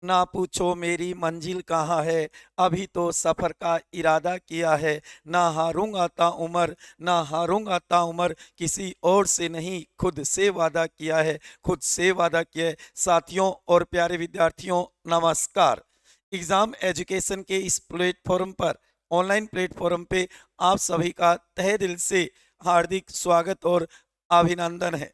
ना पूछो मेरी मंजिल कहाँ है, अभी तो सफर का इरादा किया है। ना हारूंगा ताउम्र, ना हारूंगा ताउम्र, किसी और से नहीं खुद से वादा किया है, खुद से वादा किया है। साथियों और प्यारे विद्यार्थियों, नमस्कार। एग्जाम एजुकेशन के इस प्लेटफॉर्म पर, ऑनलाइन प्लेटफॉर्म पे आप सभी का तहे दिल से हार्दिक स्वागत और अभिनंदन है।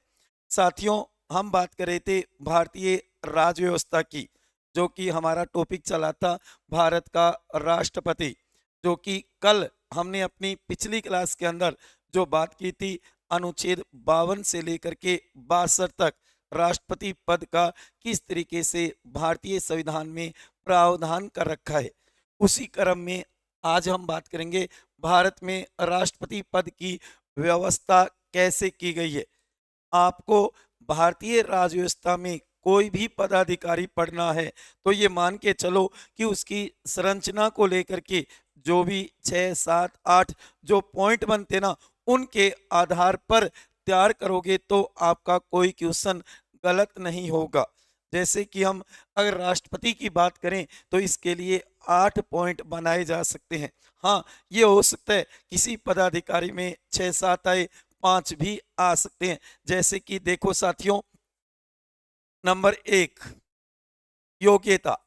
साथियों, हम बात कर रहे थे भारतीय राज व्यवस्था की, जो कि हमारा टॉपिक चला था भारत का राष्ट्रपति, जो कि कल हमने अपनी पिछली क्लास के अंदर जो बात की थी, अनुच्छेद 52 से लेकर के 62 तक राष्ट्रपति पद का किस तरीके से भारतीय संविधान में प्रावधान कर रखा है। उसी क्रम में आज हम बात करेंगे भारत में राष्ट्रपति पद की व्यवस्था कैसे की गई है। आपको भारतीय राज व्यवस्था में कोई भी पदाधिकारी पढ़ना है तो ये मान के चलो कि उसकी संरचना को लेकर के जो भी 6, 7, 8 जो पॉइंट बनते ना, उनके आधार पर तैयार करोगे तो आपका कोई क्वेश्चन गलत नहीं होगा। जैसे कि हम अगर राष्ट्रपति की बात करें तो इसके लिए 8 पॉइंट बनाए जा सकते हैं। हाँ, ये हो सकता है किसी पदाधिकारी में 6, 7 आए, 5 भी आ सकते हैं। जैसे कि देखो साथियों, नंबर 1, योग्यता।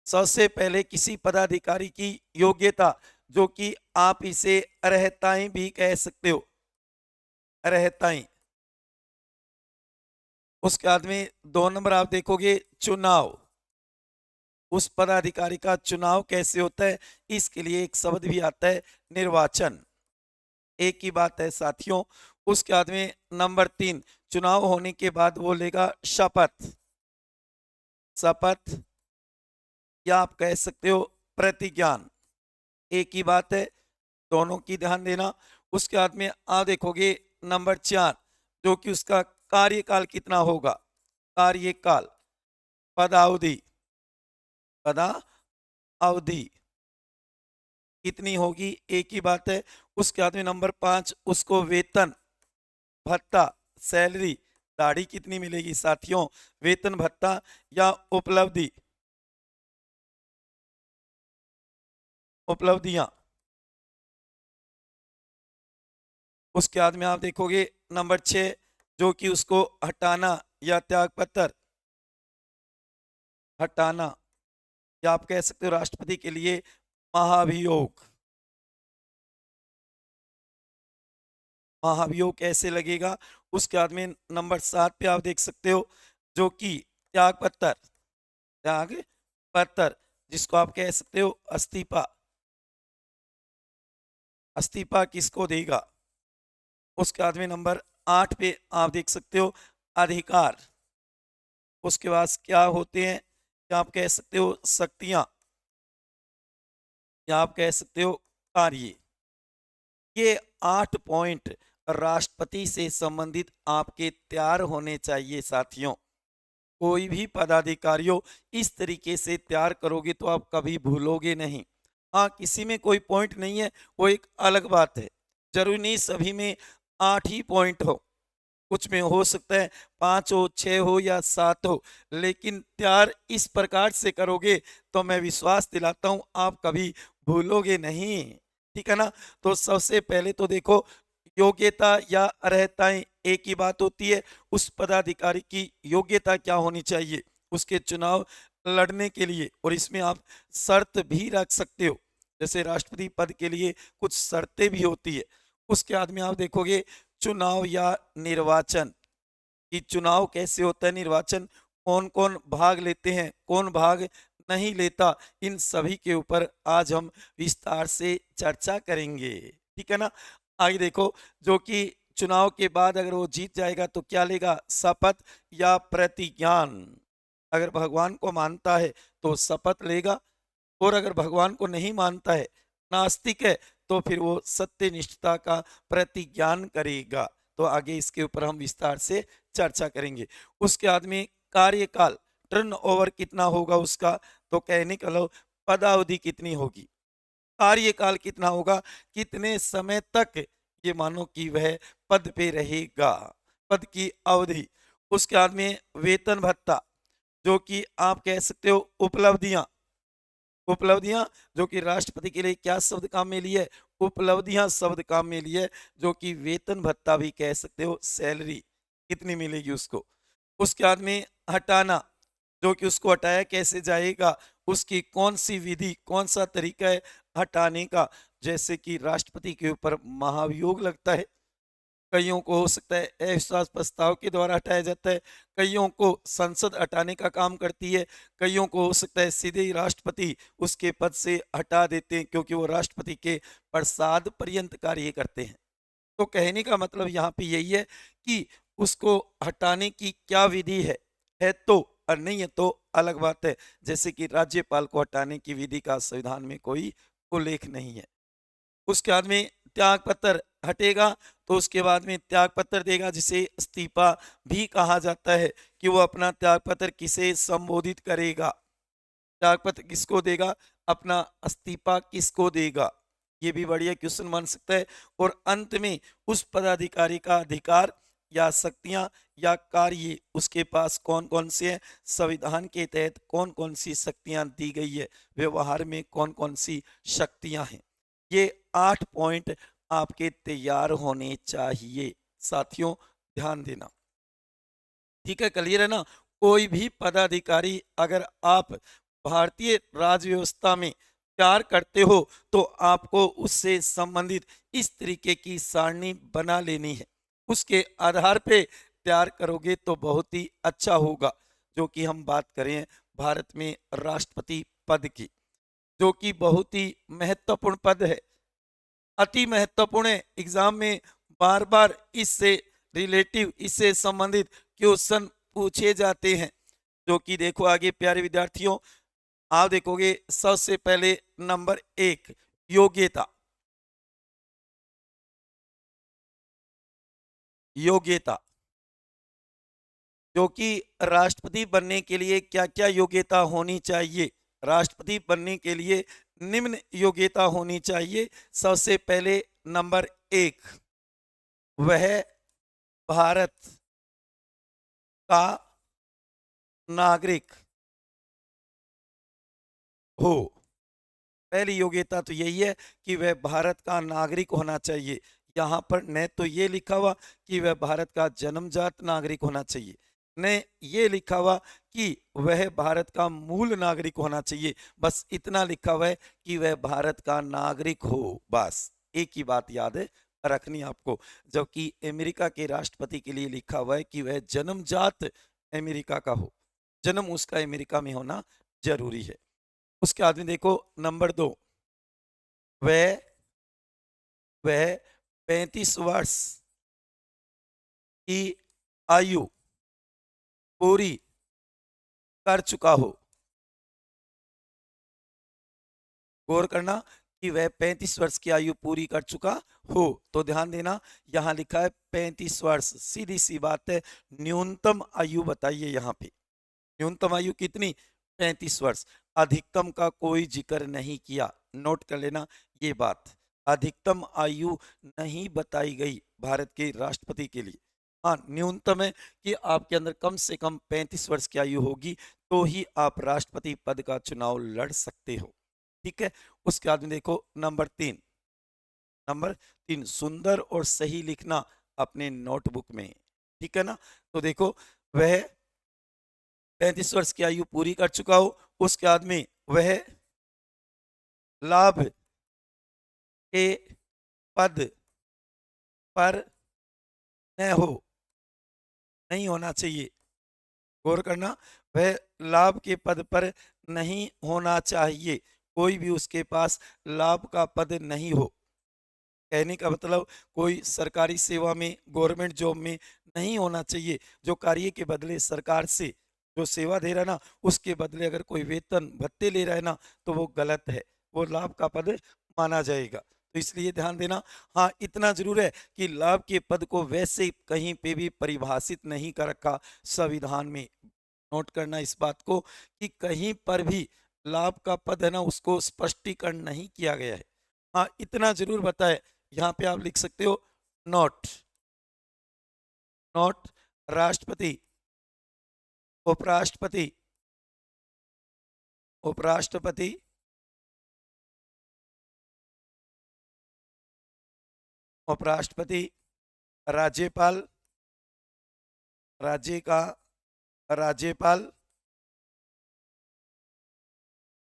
सबसे पहले किसी पदाधिकारी की योग्यता, जो कि आप इसे अर्हताएं भी कह सकते हो, अर्हताएं। उसके बाद में 2 नंबर आप देखोगे, चुनाव। उस पदाधिकारी का चुनाव कैसे होता है, इसके लिए एक शब्द भी आता है, निर्वाचन। एक ही बात है साथियों। उसके बाद में नंबर 3, चुनाव होने के बाद वो लेगा शपथ। शपथ, या आप कह सकते हो प्रतिज्ञान, एक ही बात है, दोनों की ध्यान देना। उसके बाद में आप देखोगे नंबर 4, जो कि उसका कार्यकाल कितना होगा, कार्यकाल, पदावधि, पदा अवधि कितनी होगी, एक ही बात है। उसके बाद में नंबर 5, उसको वेतन, भत्ता, सैलरी, दाढ़ी कितनी मिलेगी साथियों, वेतन, भत्ता या उपलब्धि, उपलब्धियां। उसके बाद में आप देखोगे नंबर 6, जो कि उसको हटाना या त्याग पत्र, हटाना, या आप कह सकते हो राष्ट्रपति के लिए महाभियोग। महाभियोग कैसे लगेगा। उसके बाद में नंबर 7 पे आप देख सकते हो, जो कि त्याग पत्र, त्याग पत्र, जिसको आप कह सकते हो अस्तीफा, अस्तीफा किसको देगा। उसके बाद में नंबर 8 पे आप देख सकते हो अधिकार। उसके बाद क्या होते हैं, क्या आप कह सकते हो शक्तियां, या आप कह सकते हो कार्य। ये 8 पॉइंट राष्ट्रपति से संबंधित आपके तैयार होने चाहिए साथियों। कोई भी पदाधिकारियों, इस तरीके से तैयार करोगे तो आप कभी भूलोगे नहीं। हाँ, किसी में कोई पॉइंट नहीं है, वो एक अलग बात है। जरूरी नहीं सभी में 8 ही पॉइंट हो, कुछ में हो सकता है 5 हो, 6 हो या 7 हो, लेकिन तैयार इस प्रकार से करोगे तो मैं विश्वास दिलाता हूं आप कभी भूलोगे नहीं। ठीक है ना। तो सबसे पहले तो देखो, योग्यता या अर्हताएं एक ही बात होती है। उस पदाधिकारी की योग्यता क्या होनी चाहिए उसके चुनाव लड़ने के लिए, और इसमें आप शर्त भी रख सकते हो। जैसे राष्ट्रपति पद के लिए कुछ शर्तें भी होती है। उसके बाद में आप देखोगे चुनाव या निर्वाचन, कि चुनाव कैसे होता है, निर्वाचन कौन कौन भाग लेते हैं, कौन भाग नहीं लेता, इन सभी के ऊपर आज हम विस्तार से चर्चा करेंगे। ठीक है ना। आगे देखो, जो कि चुनाव के बाद अगर वो जीत जाएगा तो क्या लेगा, शपथ या प्रतिज्ञान। अगर भगवान को मानता है तो शपथ लेगा, और अगर भगवान को नहीं मानता है, नास्तिक है, तो फिर वो सत्यनिष्ठता का प्रतिज्ञान करेगा। तो आगे इसके ऊपर हम विस्तार से चर्चा करेंगे। उसके बाद में कार्यकाल, टर्न ओवर कितना होगा उसका, तो कहने का लो पदावधि कितनी होगी, कार्यकाल कितना होगा, कितने समय तक ये मानो कि वह पद पे रहेगा, पद की अवधि। उसके बाद में वेतन भत्ता, जो कि आप कह सकते हो उपलब्धियां। उपलब्धियां जो कि राष्ट्रपति के लिए क्या शब्द काम में लिए? उपलब्धियां शब्द काम में लिए, जो कि वेतन भत्ता भी कह सकते हो, सैलरी कितनी मिलेगी उसको। उसके बाद में हटाना, जो कि उसको हटाया कैसे जाएगा, उसकी कौन सी विधि, कौन सा तरीका है हटाने का। जैसे कि राष्ट्रपति के ऊपर महाभियोग लगता है, कईयों को हो सकता है अविश्वास प्रस्ताव के द्वारा हटाया जाता है, कईयों को संसद हटाने का काम करती है, कईयों को हो सकता है सीधे ही राष्ट्रपति उसके पद से हटा देते हैं, क्योंकि वो राष्ट्रपति के प्रसाद पर्यंत कार्य करते हैं। तो कहने का मतलब यहाँ पे यही है कि उसको हटाने की क्या विधि है तो, और नहीं है तो अलग बात है। जैसे कि राज्यपाल को हटाने की विधि का संविधान में कोई उल्लेख नहीं है। उसके बाद में त्याग पत्र हटेगा, तो उसके बाद में त्याग पत्र देगा, जिसे इस्तीफा भी कहा जाता है, कि वो अपना त्याग पत्र किसे संबोधित करेगा, त्याग पत्र किसको देगा, अपना इस्तीफा किसको देगा। ये भी बढ़िया क्वेश्चन बन सकता है। और अंत में उस पदाधिकारी का अधिकार या शक्तियां या कार्य उसके पास कौन कौन से हैं, संविधान के तहत कौन कौन सी शक्तियां दी गई है, व्यवहार में कौन कौन सी शक्तियां हैं। ये 8 पॉइंट आपके तैयार होने चाहिए साथियों, ध्यान देना। ठीक है, क्लियर है ना? कोई भी पदाधिकारी, अगर आप भारतीय राज्य व्यवस्था में प्यार करते हो, तो आपको उससे संबंधित इस तरीके की सारणी बना लेनी है। उसके आधार पे तैयार करोगे तो बहुत ही अच्छा होगा। जो कि हम बात करें भारत में राष्ट्रपति पद की, जो कि बहुत ही महत्वपूर्ण पद है, अति महत्वपूर्ण है। एग्जाम में बार बार इससे रिलेटिव, इससे संबंधित क्वेश्चन पूछे जाते हैं। जो कि देखो आगे प्यारे विद्यार्थियों, आप देखोगे सबसे पहले नंबर 1, योग्यता। योग्यता, जो कि राष्ट्रपति बनने के लिए क्या क्या योग्यता होनी चाहिए। राष्ट्रपति बनने के लिए निम्न योग्यता होनी चाहिए। सबसे पहले नंबर 1, वह भारत का नागरिक हो। पहली योग्यता तो यही है कि वह भारत का नागरिक होना चाहिए। यहाँ पर न तो ये लिखा हुआ कि वह भारत का जन्मजात नागरिक होना चाहिए, न ये लिखा हुआ कि वह भारत का मूल नागरिक होना चाहिए। बस इतना लिखा हुआ है कि वह भारत का नागरिक हो। बस एक ही बात याद है रखनी आपको। जबकि अमेरिका के राष्ट्रपति के लिए लिखा हुआ है कि वह जन्मजात अमेरिका का हो, जन्म उसका अमेरिका में होना जरूरी है। उसके बाद में देखो नंबर 2, वह वह 35 वर्ष की आयु पूरी कर चुका हो। गौर करना कि वह 35 वर्ष की आयु पूरी कर चुका हो। तो ध्यान देना, यहाँ लिखा है 35 वर्ष, सीधी सी बात है। न्यूनतम आयु बताइए यहाँ पे, न्यूनतम आयु कितनी? 35 वर्ष। अधिकतम का कोई जिक्र नहीं किया, नोट कर लेना ये बात। अधिकतम आयु नहीं बताई गई भारत के राष्ट्रपति के लिए। हाँ, न्यूनतम है कि आपके अंदर कम से कम 35 वर्ष की आयु होगी, तो ही आप राष्ट्रपति पद का चुनाव लड़ सकते हो। ठीक है। उसके बाद में देखो नंबर 3, सुंदर और सही लिखना अपने नोटबुक में। ठीक है ना? तो देखो वह 35 वर्ष की आयु पूरी कर चुका हो। उसके बाद में वह लाभ के पद पर न हो, नहीं होना चाहिए। गौर करना, वह लाभ के पद पर नहीं होना चाहिए। कोई भी उसके पास लाभ का पद नहीं हो। कहने का मतलब कोई सरकारी सेवा में, गवर्नमेंट जॉब में नहीं होना चाहिए। जो कार्य के बदले सरकार से जो सेवा दे रहा है ना, उसके बदले अगर कोई वेतन भत्ते ले रहा है ना, तो वो गलत है, वो लाभ का पद माना जाएगा। तो इसलिए ध्यान देना। हाँ, इतना जरूर है कि लाभ के पद को वैसे कहीं पे भी परिभाषित नहीं कर रखा संविधान में। नोट करना इस बात को कि कहीं पर भी लाभ का पद है ना, उसको स्पष्टीकरण नहीं किया गया है। हाँ, इतना जरूर बताए, यहाँ पे आप लिख सकते हो नोट, नोट राष्ट्रपति, उपराष्ट्रपति, उपराष्ट्रपति, उपराष्ट्रपति, राज्यपाल, राज्य का राज्यपाल,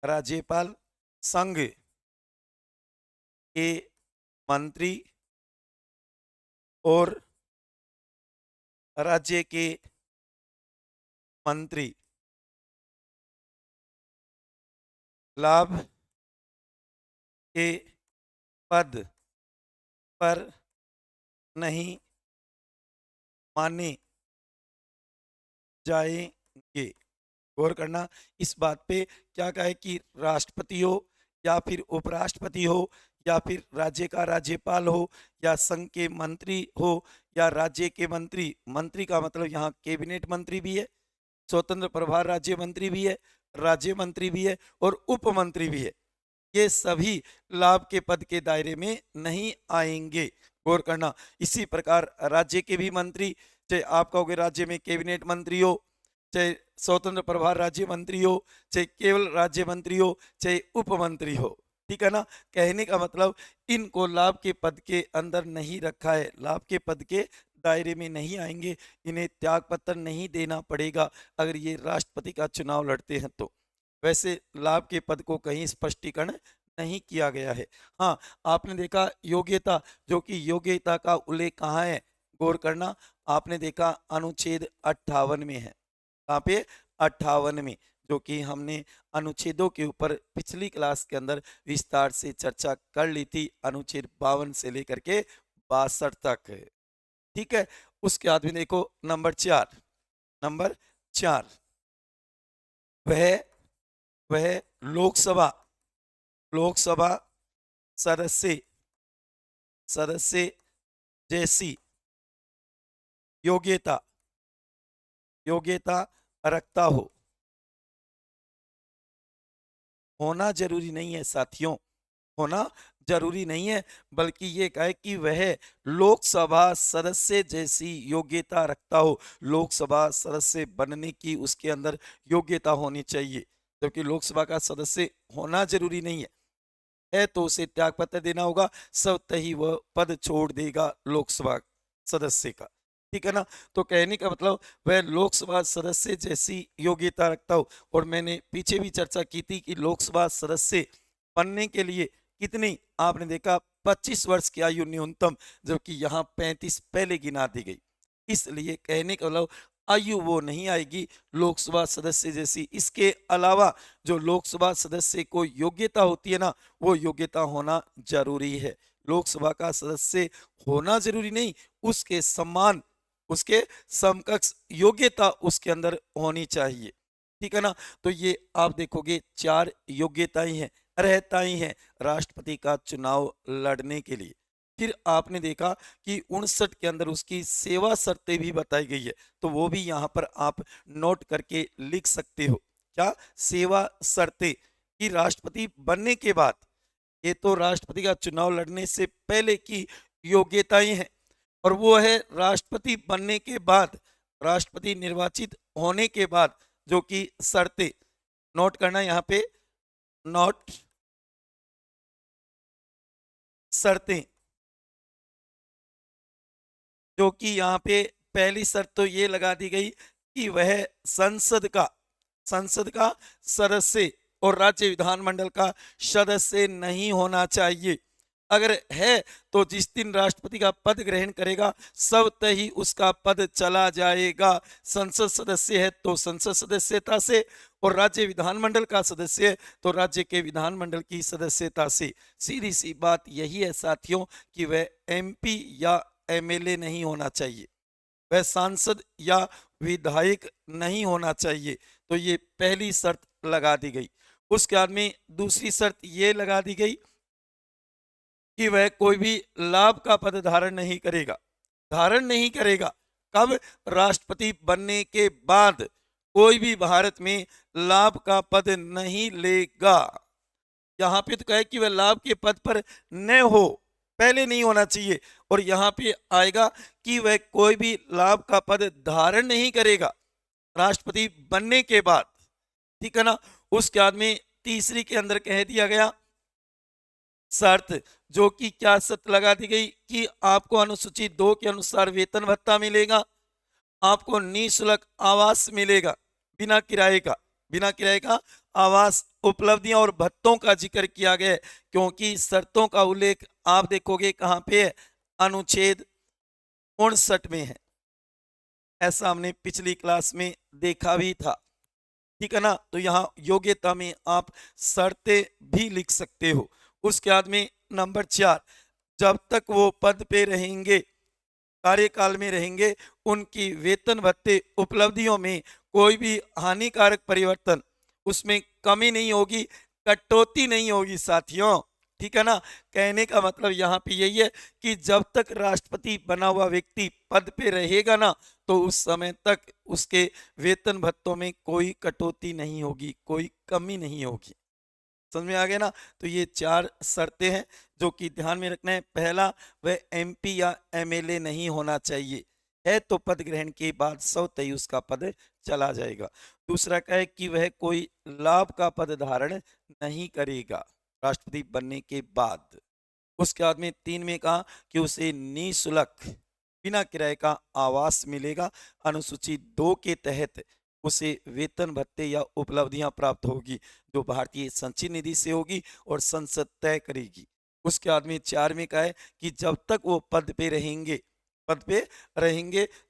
राज्यपाल, संघ के मंत्री और राज्य के मंत्री लाभ के पद पर नहीं माने जाएंगे। गौर करना इस बात पे, क्या कहे कि राष्ट्रपति हो या फिर उपराष्ट्रपति हो या फिर राज्य का राज्यपाल हो या संघ के मंत्री हो या राज्य के मंत्री, मंत्री का मतलब यहाँ कैबिनेट मंत्री भी है, स्वतंत्र प्रभार राज्य मंत्री भी है, राज्य मंत्री भी है और उप मंत्री भी है, ये सभी लाभ के पद के दायरे में नहीं आएंगे। गौर करना इसी प्रकार राज्य के भी मंत्री, चाहे आप कहोगे राज्य में कैबिनेट मंत्री हो, चाहे स्वतंत्र प्रभार राज्य मंत्री हो, चाहे केवल राज्य मंत्री हो, चाहे उप मंत्री हो, ठीक है ना। कहने का मतलब इनको लाभ के पद के अंदर नहीं रखा है, लाभ के पद के दायरे में नहीं आएंगे, इन्हें त्याग पत्र नहीं देना पड़ेगा अगर ये राष्ट्रपति का चुनाव लड़ते हैं तो। वैसे लाभ के पद को कहीं स्पष्टीकरण नहीं किया गया है। हाँ, आपने देखा योग्यता, जो कि योग्यता का उल्लेख कहाँ है, गौर करना, आपने देखा अनुच्छेद 58 में है। कहाँ पे? 58 में, जो कि हमने अनुच्छेदों के ऊपर पिछली क्लास के अंदर विस्तार से चर्चा कर ली थी, अनुच्छेद 52 से लेकर के 62 तक। ठीक है, उसके बाद में देखो नंबर 4, नंबर 4, वह लोकसभा सदस्य जैसी योग्यता रखता हो। होना जरूरी नहीं है साथियों, होना जरूरी नहीं है, बल्कि ये कहे कि वह लोकसभा सदस्य जैसी योग्यता रखता हो। लोकसभा सदस्य बनने की उसके अंदर योग्यता होनी चाहिए, जबकि लोकसभा का सदस्य होना जरूरी नहीं है तो उसे त्यागपत्र देना होगा, स्वतः ही वह पद छोड़ देगा लोकसभा सदस्य का। ठीक है ना। तो कहने का मतलब वह लोकसभा सदस्य जैसी योग्यता रखता हो। और मैंने पीछे भी चर्चा की थी कि लोकसभा सदस्य बनने के लिए कितनी, आपने देखा 25 वर्ष की आयु न्यूनतम, जबकि यहाँ 35 पहले गिना दी गई। इसलिए कहने का मतलब आयु वो नहीं आएगी लोकसभा सदस्य जैसी। इसके अलावा जो लोकसभा सदस्य को योग्यता होती है ना, वो योग्यता होना जरूरी है। लोकसभा का सदस्य होना जरूरी नहीं, उसके सम्मान, उसके समकक्ष योग्यता उसके अंदर होनी चाहिए। ठीक है ना। तो ये आप देखोगे 4 योग्यताएं हैं, रहताएं हैं राष्ट्रपति का चुनाव लड़ने के लिए। फिर आपने देखा कि 59 के अंदर उसकी सेवा शर्तें भी बताई गई है, तो वो भी यहाँ पर आप नोट करके लिख सकते हो। क्या सेवा शर्तें? कि राष्ट्रपति बनने के बाद, ये तो राष्ट्रपति का चुनाव लड़ने से पहले की योग्यताएं हैं, और वो है राष्ट्रपति बनने के बाद, राष्ट्रपति निर्वाचित होने के बाद जो कि शर्तें। नोट करना यहाँ पे, नोट शर्तें, जो कि यहाँ पे पहली शर्त तो ये लगा दी गई कि वह संसद का सदस्य और राज्य विधानमंडल का सदस्य नहीं होना चाहिए। अगर है तो जिस दिन राष्ट्रपति का पद ग्रहण करेगा स्वतः ही उसका पद चला जाएगा। संसद सदस्य है तो संसद सदस्यता से, और राज्य विधानमंडल का सदस्य है तो राज्य के विधानमंडल की सदस्यता से। सीधी सी बात यही है साथियों कि वह एमपी या एमएलए नहीं होना चाहिए, वह सांसद या विधायक नहीं होना चाहिए। तो ये पहली शर्त लगा दी गई। उसके बाद में दूसरी शर्त ये लगा दी गई कि वह कोई भी लाभ का पद धारण नहीं करेगा। कब? राष्ट्रपति बनने के बाद कोई भी भारत में लाभ का पद नहीं लेगा। यहाँ पे तो कहे कि वह लाभ के पद पर न हो, पहले नहीं होना चाहिए, और यहाँ पे आएगा कि वह कोई भी लाभ का पद धारण नहीं करेगा राष्ट्रपति बनने के बाद। ठीक है ना। उसके बाद में तीसरी के अंदर कह दिया गया शर्त, जो कि क्या शर्त लगा दी गई कि आपको अनुसूची 2 के अनुसार वेतन भत्ता मिलेगा, आपको निःशुल्क आवास मिलेगा बिना किराए का आवास, उपलब्धियां और भत्तों का जिक्र किया गया है। क्योंकि शर्तों का उल्लेख आप देखोगे कहां पे है, अनुच्छेद 59 में है। ऐसा हमने पिछली क्लास में देखा भी था, ठीक है ना। तो यहाँ योग्यता में आप शर्तें भी लिख सकते हो। उसके बाद में नंबर 4, जब तक वो पद पे रहेंगे, कार्यकाल में रहेंगे, उनकी वेतन भत्ते उपलब्धियों में कोई भी हानिकारक परिवर्तन, उसमें कमी नहीं होगी, कटौती नहीं होगी साथियों, ठीक है ना। कहने का मतलब यहाँ पे यही है कि जब तक राष्ट्रपति बना हुआ व्यक्ति पद पे रहेगा ना, तो उस समय तक उसके वेतन भत्तों में कोई कटौती नहीं होगी, कोई कमी नहीं होगी। समझ में आ गया ना। तो ये 4 शर्तें हैं जो कि ध्यान में रखना है। पहला, वह एमपी या एमएलए नहीं होना चाहिए, है तो पद ग्रहण के बाद स्वतः उसका पद चला जाएगा। दूसरा क्या है कि वह कोई लाभ का पद धारण नहीं करेगा राष्ट्रपति बनने के बाद। उसके बाद में 3 में कहा कि उसे निःशुल्क बिना किराए का आवास मिलेगा। अनुसूची 2 के तहत उसे वेतन भत्ते या उपलब्धियां प्राप्त होगी जो भारतीय संचित निधि से होगी और संसद तय करेगी। उसके बाद में 4 में कहा है कि जब तक वो पद पे रहेंगे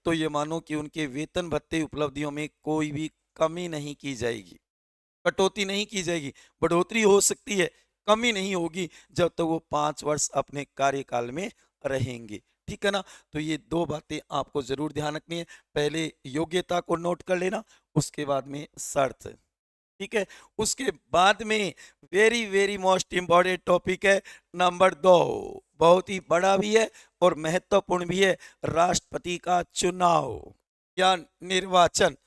तो ये मानो कि उनके वेतन भत्ते उपलब्धियों में कोई भी कमी नहीं की जाएगी, कटौती नहीं की जाएगी, बढ़ोतरी हो सकती है, कमी नहीं होगी जब तक वो 5 वर्ष अपने कार्यकाल में रहेंगे, ठीक है ना। तो ये 2 बातें आपको जरूर ध्यान रखनी है। पहले योग्यता को नोट कर लेना, उसके बाद में शर्त, ठीक है। उसके बाद में very very most important topic है नंबर 2, बहुत ही बड़ा भी है और महत्वपूर्ण भी है, राष्ट्रपति का चुनाव या निर्वाचन।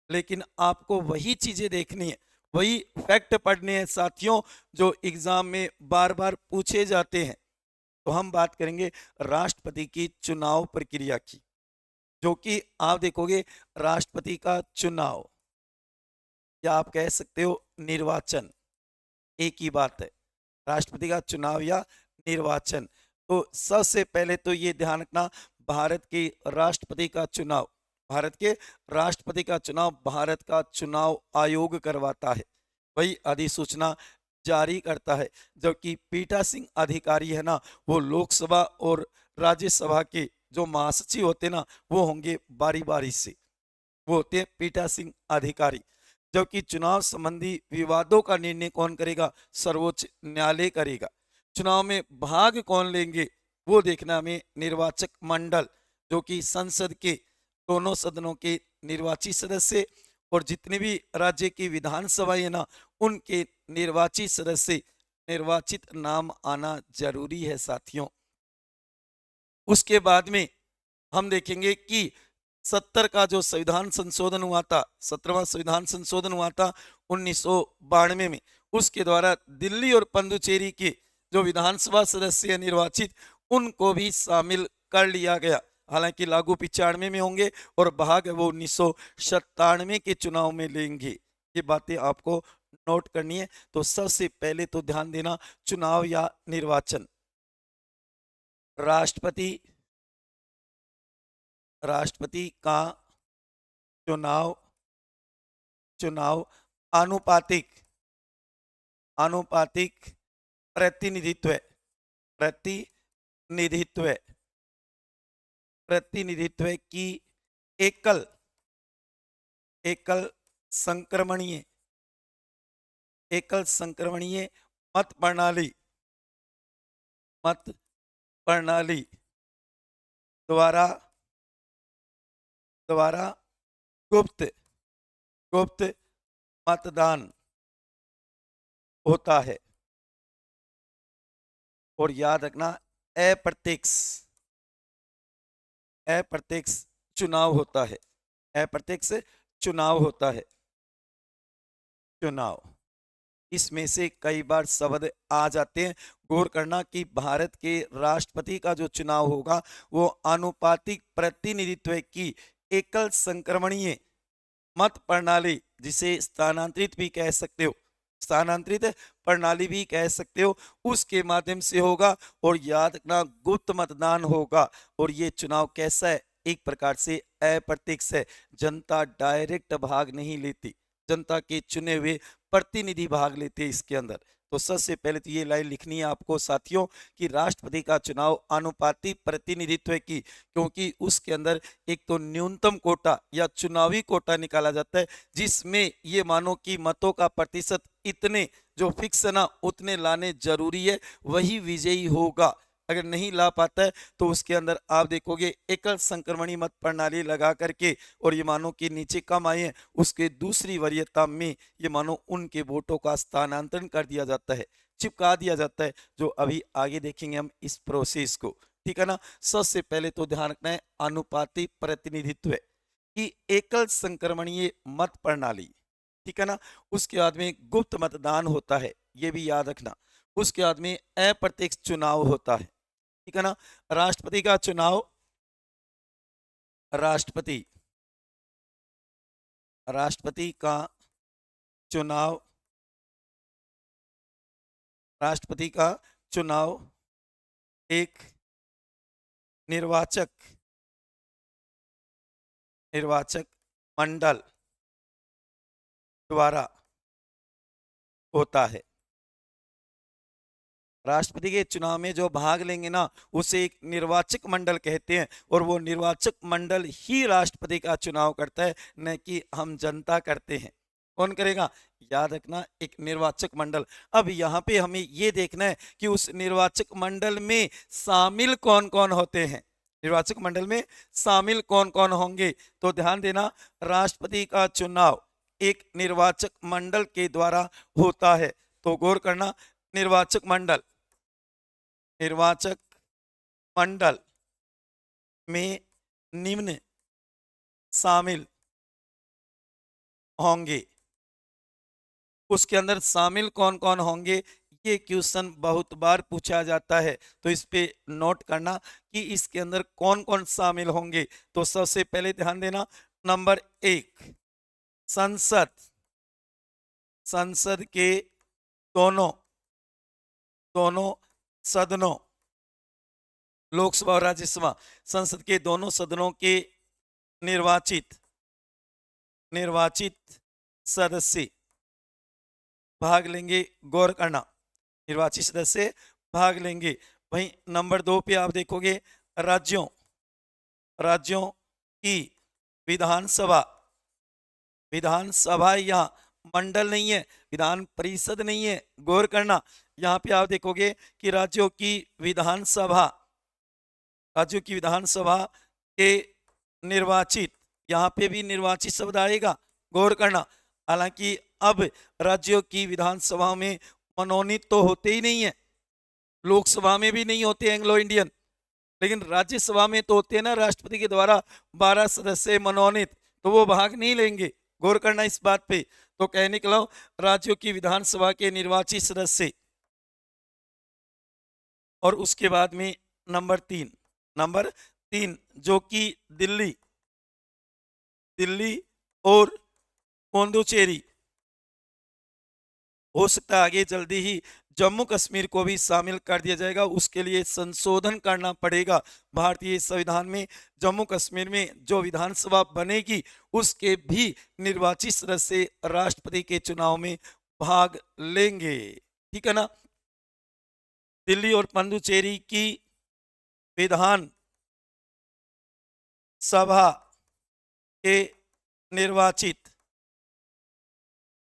लेकिन आपको वही चीजें देखनी है, वही फैक्ट पढ़ने हैं साथियों जो एग्जाम में बार बार पूछे जाते हैं। तो हम बात करेंगे राष्ट्रपति की चुनाव प्रक्रिया की, जो कि आप देखोगे राष्ट्रपति का चुनाव या आप कह सकते हो निर्वाचन, एक ही बात है, राष्ट्रपति का चुनाव या निर्वाचन। तो सबसे पहले तो ये ध्यान रखना, भारत के राष्ट्रपति का चुनाव भारत का चुनाव आयोग करवाता है, वही अधिसूचना जारी करता है। जबकि पीठासीन अधिकारी है ना, वो लोकसभा और राज्यसभा के जो महासचिव होते हैं ना, वो होंगे बारी बारी से, वो होते हैं पीठासीन अधिकारी। जबकि चुनाव संबंधी विवादों का निर्णय कौन करेगा, सर्वोच्च न्यायालय करेगा। चुनाव में भाग कौन लेंगे, वो देखना में निर्वाचक मंडल, जो कि संसद के दोनों सदनों के निर्वाचित सदस्य और जितने भी राज्य की विधानसभा है ना, उनके निर्वाचित सदस्य, निर्वाचित नाम आना जरूरी है साथियों। उसके बाद में हम देखेंगे कि 70 का जो संविधान संशोधन हुआ था, 17वां संविधान संशोधन हुआ था 1992 में, उसके द्वारा दिल्ली और पुडुचेरी के जो विधानसभा सदस्य निर्वाचित, उनको भी शामिल कर लिया गया। हालांकि लागू 95 में होंगे और भाग वो 1997 के चुनाव में लेंगे। ये बातें आपको नोट करनी है। तो सबसे पहले तो ध्यान देना, चुनाव या निर्वाचन, राष्ट्रपति का चुनाव आनुपातिक प्रतिनिधित्व की एकल संक्रमणीय मत प्रणाली द्वारा गुप्त मतदान होता है। और याद रखना, अप्रत्यक्ष चुनाव होता है, अप्रत्यक्ष चुनाव होता है। चुनाव, इसमें से कई बार शब्द आ जाते हैं, गौर करना कि भारत के राष्ट्रपति का जो चुनाव होगा वो आनुपातिक प्रतिनिधित्व की एकल संक्रमणीय मत प्रणाली, जिसे स्थानांतरित भी कह सकते हो, स्थानांतरित प्रणाली भी कह सकते हो, उसके माध्यम से होगा। और याद रखना गुप्त मतदान होगा। और ये चुनाव कैसा है, एक प्रकार से अप्रत्यक्ष है। जनता डायरेक्ट भाग नहीं लेती, जनता के चुने हुए प्रतिनिधि भाग लेते हैं इसके अंदर। तो सबसे पहले तो ये लाइन लिखनी है आपको साथियों कि राष्ट्रपति का चुनाव अनुपातिक प्रतिनिधित्व की, क्योंकि उसके अंदर एक तो न्यूनतम कोटा या चुनावी कोटा निकाला जाता है, जिसमें ये मानो कि मतों का प्रतिशत इतने जो फिक्स है ना उतने लाने जरूरी है, वही विजयी होगा। अगर नहीं ला पाता है तो उसके अंदर आप देखोगे एकल संक्रमणी मत प्रणाली लगा करके, और ये मानो कि नीचे कम आए हैं उसके दूसरी वरीयता में ये मानो उनके वोटों का स्थानांतरण कर दिया जाता है, चिपका दिया जाता है, जो अभी आगे देखेंगे हम इस प्रोसेस को। ठीक है ना। सबसे पहले तो ध्यान रखना है अनुपातिक प्रतिनिधित्व की एकल संक्रमणीय मत प्रणाली। ठीक है ना। उसके बाद में गुप्त मतदान होता है, ये भी याद रखना। उसके बाद में अप्रत्यक्ष चुनाव होता है। ठीक है ना। राष्ट्रपति का चुनाव, राष्ट्रपति राष्ट्रपति का चुनाव, राष्ट्रपति का चुनाव एक निर्वाचक निर्वाचक मंडल द्वारा होता है। राष्ट्रपति के चुनाव में जो भाग लेंगे ना उसे एक निर्वाचक मंडल कहते हैं, और वो निर्वाचक मंडल ही राष्ट्रपति का चुनाव करता है, न कि हम जनता करते हैं। कौन करेगा, याद रखना एक निर्वाचक मंडल। अब यहाँ पे हमें ये देखना है कि उस निर्वाचक मंडल में शामिल कौन कौन होते हैं, निर्वाचक मंडल में शामिल कौन कौन होंगे। तो ध्यान देना, राष्ट्रपति का चुनाव एक निर्वाचक मंडल के द्वारा होता है। तो गौर करना, निर्वाचक मंडल में निम्न शामिल होंगे। उसके अंदर शामिल कौन कौन होंगे, ये क्वेश्चन बहुत बार पूछा जाता है, तो इस पे नोट करना कि इसके अंदर कौन कौन शामिल होंगे। तो सबसे पहले ध्यान देना, नंबर 1 संसद के दोनों सदनों, लोकसभा और राज्यसभा, संसद के दोनों सदनों के निर्वाचित सदस्य भाग लेंगे। गौर करना, निर्वाचित सदस्य भाग लेंगे। वहीं नंबर 2 पे आप देखोगे राज्यों की विधानसभा या मंडल नहीं है, विधान परिषद नहीं है। गौर करना, यहाँ पे आप देखोगे कि राज्यों की विधानसभा के निर्वाचित, यहाँ पे भी निर्वाचित शब्द आएगा। गौर करना, हालांकि अब राज्यों की विधानसभा में मनोनीत तो होते ही नहीं है, लोकसभा में भी नहीं होते एंग्लो इंडियन, लेकिन राज्यसभा में तो होते हैं ना, राष्ट्रपति के द्वारा 12 सदस्य मनोनीत, तो वो भाग नहीं लेंगे। गौर करना इस बात पे। तो कहने के लिए राज्यों की विधानसभा के निर्वाचित सदस्य, और उसके बाद में नंबर तीन जो कि दिल्ली और पुडुचेरी, हो सकता है आगे जल्दी ही जम्मू कश्मीर को भी शामिल कर दिया जाएगा, उसके लिए संशोधन करना पड़ेगा भारतीय संविधान में। जम्मू कश्मीर में जो विधानसभा बनेगी उसके भी निर्वाचित सदस्य राष्ट्रपति के चुनाव में भाग लेंगे। ठीक है ना। दिल्ली और पुडुचेरी की विधान सभा के निर्वाचित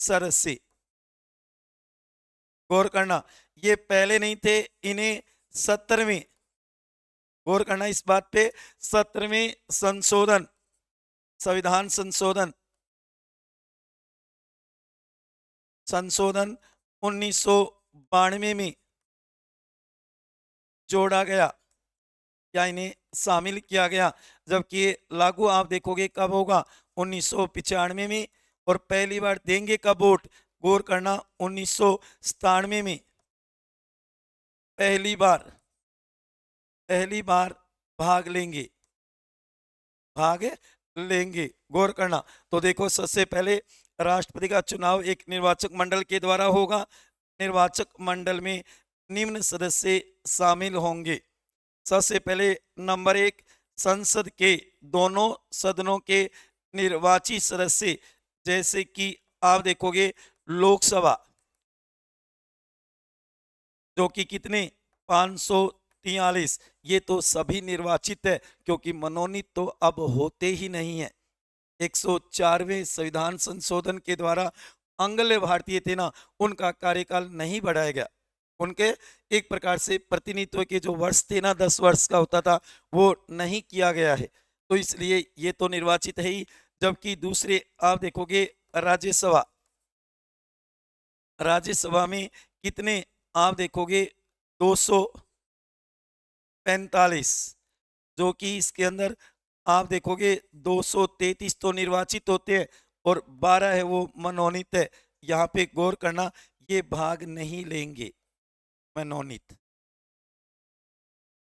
सदस्य, गौर करना, ये पहले नहीं थे, इन्हें 17वें, गौर करना इस बात पे, 17वें संविधान संशोधन 1992 में जोड़ा गया या इन्हें शामिल किया गया, जबकि लागू आप देखोगे कब होगा, 1995 में, और पहली बार देंगे कब वोट, गौर करना 1997 में पहली बार भाग लेंगे। गौर करना, तो देखो सबसे पहले राष्ट्रपति का चुनाव एक निर्वाचक मंडल के द्वारा होगा। निर्वाचक मंडल में निम्न सदस्य शामिल होंगे। सबसे पहले नंबर 1, संसद के दोनों सदनों के निर्वाचित सदस्य, जैसे कि आप देखोगे लोकसभा, जो कि कितने 543, ये तो सभी निर्वाचित है, क्योंकि मनोनीत तो अब होते ही नहीं है। 104वें संविधान संशोधन के द्वारा आंग्ल भारतीय थे ना, उनका कार्यकाल नहीं बढ़ाया गया। उनके एक प्रकार से प्रतिनिधित्व के जो वर्ष थे ना, 10 वर्ष का होता था, वो नहीं किया गया है, तो इसलिए ये तो निर्वाचित है ही। जबकि दूसरे आप देखोगे राज्यसभा, राज्यसभा में कितने आप देखोगे 245, जो कि इसके अंदर आप देखोगे 233 तो निर्वाचित होते हैं और 12 है वो मनोनीत है। यहाँ पे गौर करना, ये भाग नहीं लेंगे मनोनीत,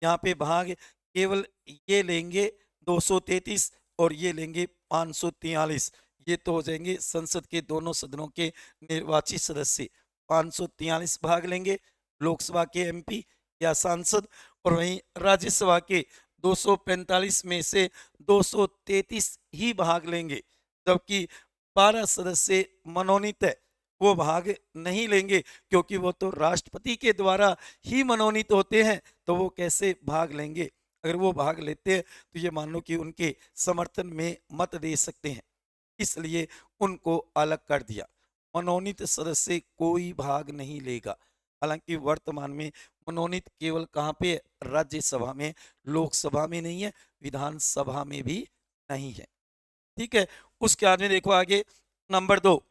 यहाँ पे भाग केवल ये लेंगे 233 और ये लेंगे 543। ये तो हो जाएंगे संसद के दोनों सदनों के निर्वाचित सदस्य। 543 भाग लेंगे लोकसभा के एमपी या सांसद, और वहीं राज्यसभा के 245 में से 233 ही भाग लेंगे। जबकि 12 सदस्य मनोनीत है, वो भाग नहीं लेंगे, क्योंकि वो तो राष्ट्रपति के द्वारा ही मनोनीत होते हैं, तो वो कैसे भाग लेंगे। अगर वो भाग लेते हैं तो ये मान लो कि उनके समर्थन में मत दे सकते हैं, इसलिए उनको अलग कर दिया। मनोनीत सदस्य कोई भाग नहीं लेगा। हालांकि वर्तमान में मनोनीत केवल कहाँ पे, राज्यसभा में, लोकसभा में नहीं है, विधानसभा में भी नहीं है। ठीक है, उसके बाद में देखो आगे नंबर 2,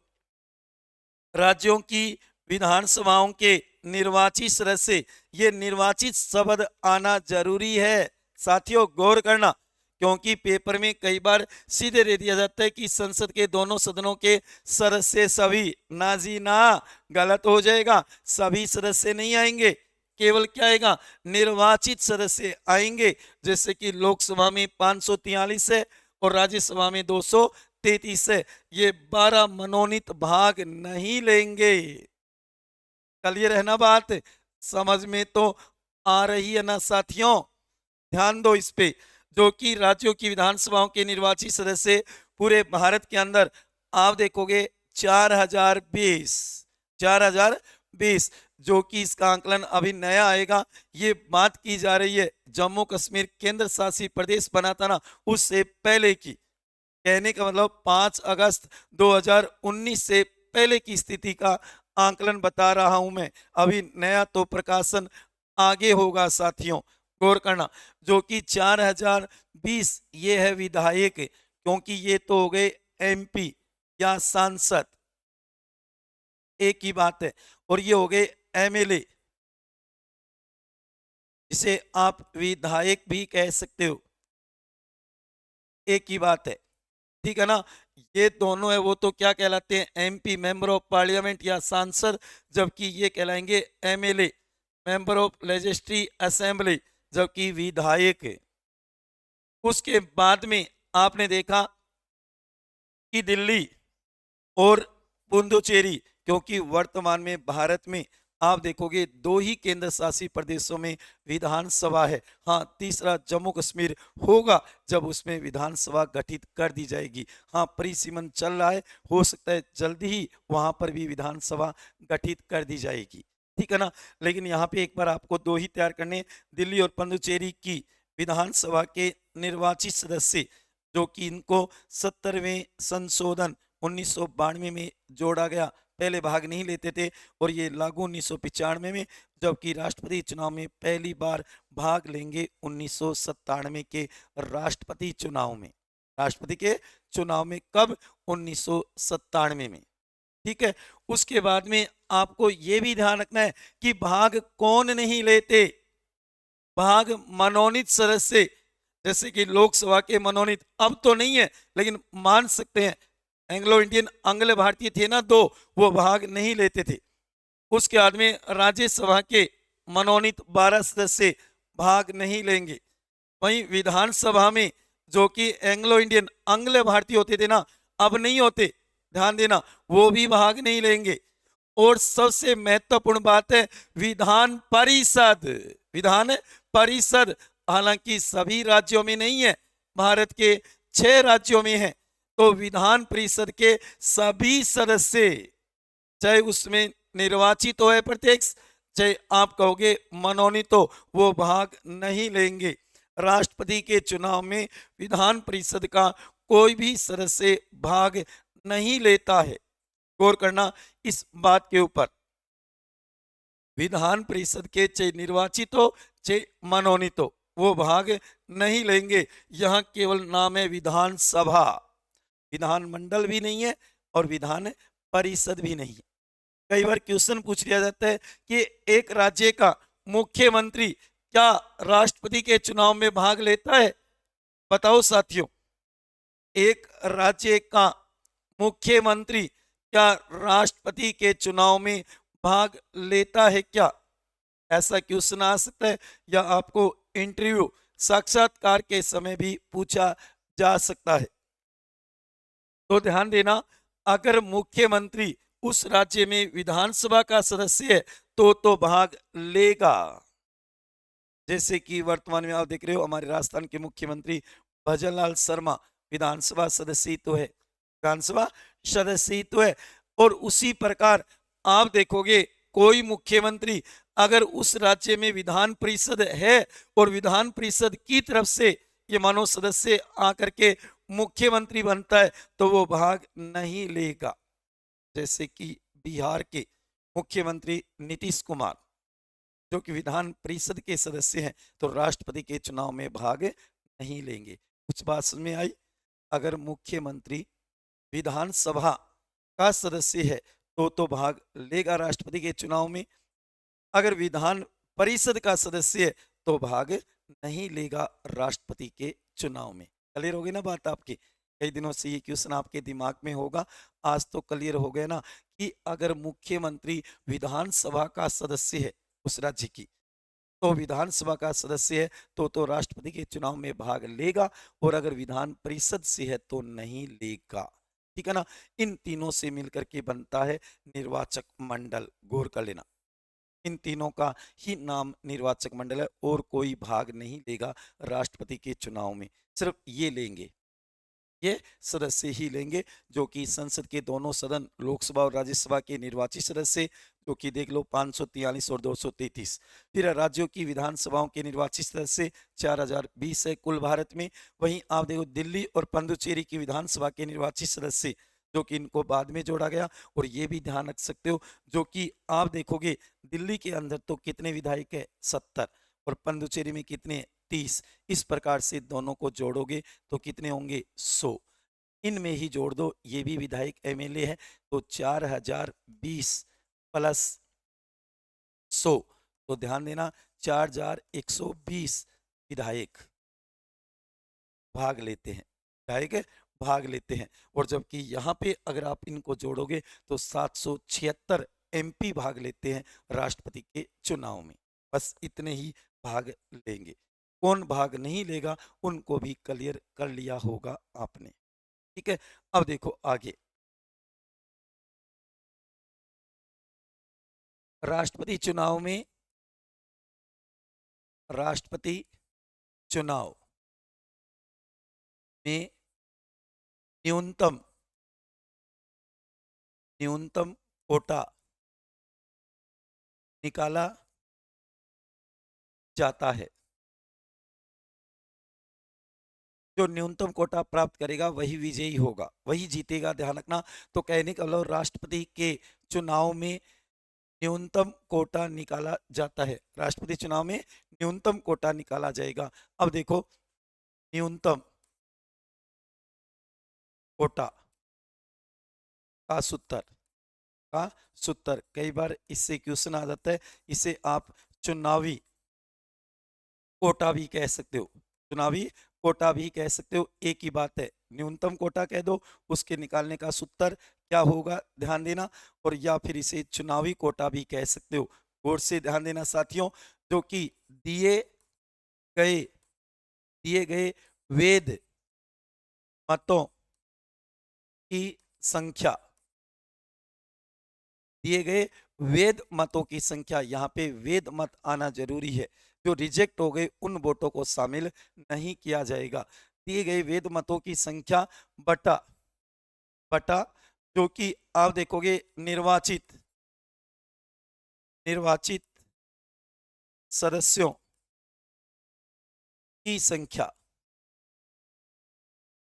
राज्यों की विधानसभाओं के निर्वाचित सदस्य, ये निर्वाचित शब्द आना जरूरी है साथियों, गौर करना, क्योंकि पेपर में कई बार सीधे दे दिया जाता है कि संसद के दोनों सदनों के सदस्य सभी। ना जी ना, गलत हो जाएगा, सभी सदस्य नहीं आएंगे, केवल क्या आएगा, निर्वाचित सदस्य आएंगे। जैसे कि लोकसभा में 543 है और राज्यसभा में 233 है, ये 12 मनोनीत भाग नहीं लेंगे। क्लियर है ना बात, समझ में तो आ रही है ना साथियों, ध्यान दो इस पे। जो कि राज्यों की विधानसभाओं के निर्वाचित सदस्य पूरे भारत के अंदर आप देखोगे 4020, जो कि इसका आंकलन अभी नया आएगा। ये बात की जा रही है जम्मू कश्मीर केंद्र शासित प्रदेश बना था ना, उससे पहले की, कहने का मतलब 5 अगस्त 2019 से पहले की स्थिति का आंकलन बता रहा हूं मैं। अभी नया तो प्रकाशन आगे होगा साथियों, गौर करना। जो कि 4020 ये है विधायक, क्योंकि ये तो हो गए एमपी या सांसद, एक ही बात है, और ये हो गए एमएलए, जिसे आप विधायक भी कह सकते हो, एक ही बात है, ठीक है ना। ये दोनों है वो तो क्या कहलाते हैं, एमपी मेंबर ऑफ पार्लियामेंट या सांसद, जबकि ये कहलाएंगे MLA member of legislative assembly, जबकि विधायक है। उसके बाद में आपने देखा कि दिल्ली और पुडुचेरी, क्योंकि वर्तमान में भारत में आप देखोगे 2 ही केंद्र शासित प्रदेशों में विधानसभा है। हाँ, तीसरा जम्मू कश्मीर होगा जब उसमें विधानसभा गठित कर दी जाएगी। हाँ, परिसीमन चल रहा है, हो सकता है जल्दी ही वहां पर भी विधानसभा गठित कर दी जाएगी, ठीक है ना। लेकिन यहाँ पे एक बार आपको 2 ही तैयार करने, दिल्ली और पुडुचेरी की विधानसभा के निर्वाचित सदस्य, जो कि इनको 70वें संशोधन 1992 में जोड़ा गया, पहले भाग नहीं लेते थे, और ये लागू 1995 में, जबकि राष्ट्रपति चुनाव में पहली बार भाग लेंगे 1997 के राष्ट्रपति चुनाव में। राष्ट्रपति के चुनाव में कब, 1997 में, ठीक है। उसके बाद में आपको ये भी ध्यान रखना है कि भाग कौन नहीं लेते, भाग मनोनीत सदस्य, जैसे कि लोकसभा के मनोनीत अब तो नहीं है, लेकिन मान सकते हैं एंग्लो इंडियन आंग्ल भारतीय थे ना 2, वो भाग नहीं लेते थे। उसके बाद में राज्यसभा के मनोनीत 12 सदस्य भाग नहीं लेंगे। वहीं विधानसभा में जो कि एंग्लो इंडियन आंग्ल भारतीय होते थे ना, अब नहीं होते, ध्यान देना, वो भी भाग नहीं लेंगे। और सबसे महत्वपूर्ण बात है विधान परिषद। विधान परिषद हालांकि सभी राज्यों में नहीं है, भारत के 6 राज्यों में है। तो विधान परिषद के सभी सदस्य, चाहे उसमें निर्वाचित हो है प्रत्यक्ष, चाहे आप कहोगे मनोनीत हो, वो भाग नहीं लेंगे। राष्ट्रपति के चुनाव में विधान परिषद का कोई भी सदस्य भाग नहीं लेता है। गौर करना इस बात के ऊपर। विधान परिषद के चाहे निर्वाचित हो चाहे मनोनीत हो, वो भाग नहीं लेंगे। यहां केवल नाम है विधानसभा, विधानमंडल भी नहीं है और विधान परिषद भी नहीं है। कई बार क्वेश्चन पूछ लिया जाता है कि एक राज्य का मुख्यमंत्री क्या राष्ट्रपति के चुनाव में भाग लेता है? बताओ साथियों, एक राज्य का मुख्यमंत्री क्या राष्ट्रपति के चुनाव में भाग लेता है क्या? ऐसा क्वेश्चन आ सकता है, या आपको इंटरव्यू साक्षात्कार के समय भी पूछा जा सकता है। तो ध्यान देना, अगर मुख्यमंत्री उस राज्य में विधानसभा का सदस्य है तो भाग लेगा। जैसे कि वर्तमान में आप देख रहे हो हमारे राजस्थान के मुख्यमंत्री भजनलाल शर्मा विधानसभा सदस्य तो है, विधानसभा सदस्य तो है। और उसी प्रकार आप देखोगे कोई मुख्यमंत्री अगर उस राज्य में विधान परिषद है और विधान परिषद की तरफ से ये मानो सदस्य आकर के मुख्यमंत्री बनता है तो वो भाग नहीं लेगा। जैसे कि बिहार के मुख्यमंत्री नीतीश कुमार जो कि विधान परिषद के सदस्य हैं, तो राष्ट्रपति के चुनाव में भाग नहीं लेंगे। कुछ बात समझ में आई? अगर मुख्यमंत्री विधानसभा का सदस्य है तो भाग लेगा राष्ट्रपति के चुनाव में। अगर विधान परिषद का सदस्य है तो भाग नहीं लेगा राष्ट्रपति के चुनाव में। क्लियर होगी ना बात आपकी? कई दिनों से ये क्वेश्चन आपके दिमाग में होगा, आज तो क्लियर हो गया ना कि अगर मुख्यमंत्री विधानसभा का सदस्य है उस राज्य की, तो विधानसभा का सदस्य है तो राष्ट्रपति के चुनाव में भाग लेगा, और अगर विधान परिषद से है तो नहीं लेगा। ठीक है ना? इन तीनों से मिलकर के बनता है निर्वाचक मंडल। गौर कर लेना, इन तीनों का ही नाम निर्वाचक मंडल है और कोई भाग नहीं लेगा राष्ट्रपति के चुनाव में। सिर्फ ये लेंगे, ये सदस्य ही लेंगे जो कि संसद के दोनों सदन लोकसभा और राज्यसभा के निर्वाचित सदस्य, जो कि देख लो 543 और 233। फिर राज्यों की विधानसभाओं के निर्वाचित सदस्य 4020 है कुल भारत में। वहीं आप देखो दिल्ली और पुडुचेरी की विधानसभा के निर्वाचित सदस्य, जो कि इनको बाद में जोड़ा गया। और ये भी ध्यान रख सकते हो, जो कि आप देखोगे दिल्ली के अंदर तो कितने विधायक है 70 और पुडुचेरी में कितने 30। इस प्रकार से दोनों को जोड़ोगे तो कितने होंगे 100। इनमें ही जोड़ दो, ये भी विधायक एमएलए है, तो 4020 प्लस 100, तो ध्यान देना 4120 विधायक भाग लेते हैं, विधायक भाग लेते हैं। और जबकि यहाँ पे अगर आप इनको जोड़ोगे तो 776 एमपी भाग लेते हैं राष्ट्रपति के चुनाव में। बस इतने ही भाग लेंगे। कौन भाग नहीं लेगा उनको भी क्लियर कर लिया होगा आपने। ठीक है, अब देखो आगे। राष्ट्रपति चुनाव में, राष्ट्रपति चुनाव में न्यूनतम न्यूनतम कोटा निकाला जाता है। जो न्यूनतम कोटा प्राप्त करेगा वही विजयी होगा, वही जीतेगा। ध्यान रखना, तो कहने का मतलब राष्ट्रपति के चुनाव में न्यूनतम कोटा निकाला जाता है। राष्ट्रपति चुनाव में न्यूनतम कोटा निकाला जाएगा। अब देखो न्यूनतम कोटा का सूत्र, का सूत्र कई बार इससे क्वेश्चन आ जाता है। इसे आप चुनावी कोटा भी कह सकते हो, चुनावी कोटा भी कह सकते हो, एक ही बात है। न्यूनतम कोटा कह दो, उसके निकालने का सूत्र क्या होगा ध्यान देना। और या फिर इसे चुनावी कोटा भी कह सकते हो। गौर से ध्यान देना साथियों, जो कि गए दिए गए वेद मतों की संख्या, दिए गए वेद मतों की संख्या, यहाँ पे वेद मत आना जरूरी है। जो रिजेक्ट हो गए उन वोटों को शामिल नहीं किया जाएगा। दिए गए वेद मतों की संख्या बटा बटा जो कि आप देखोगे निर्वाचित निर्वाचित सदस्यों की संख्या,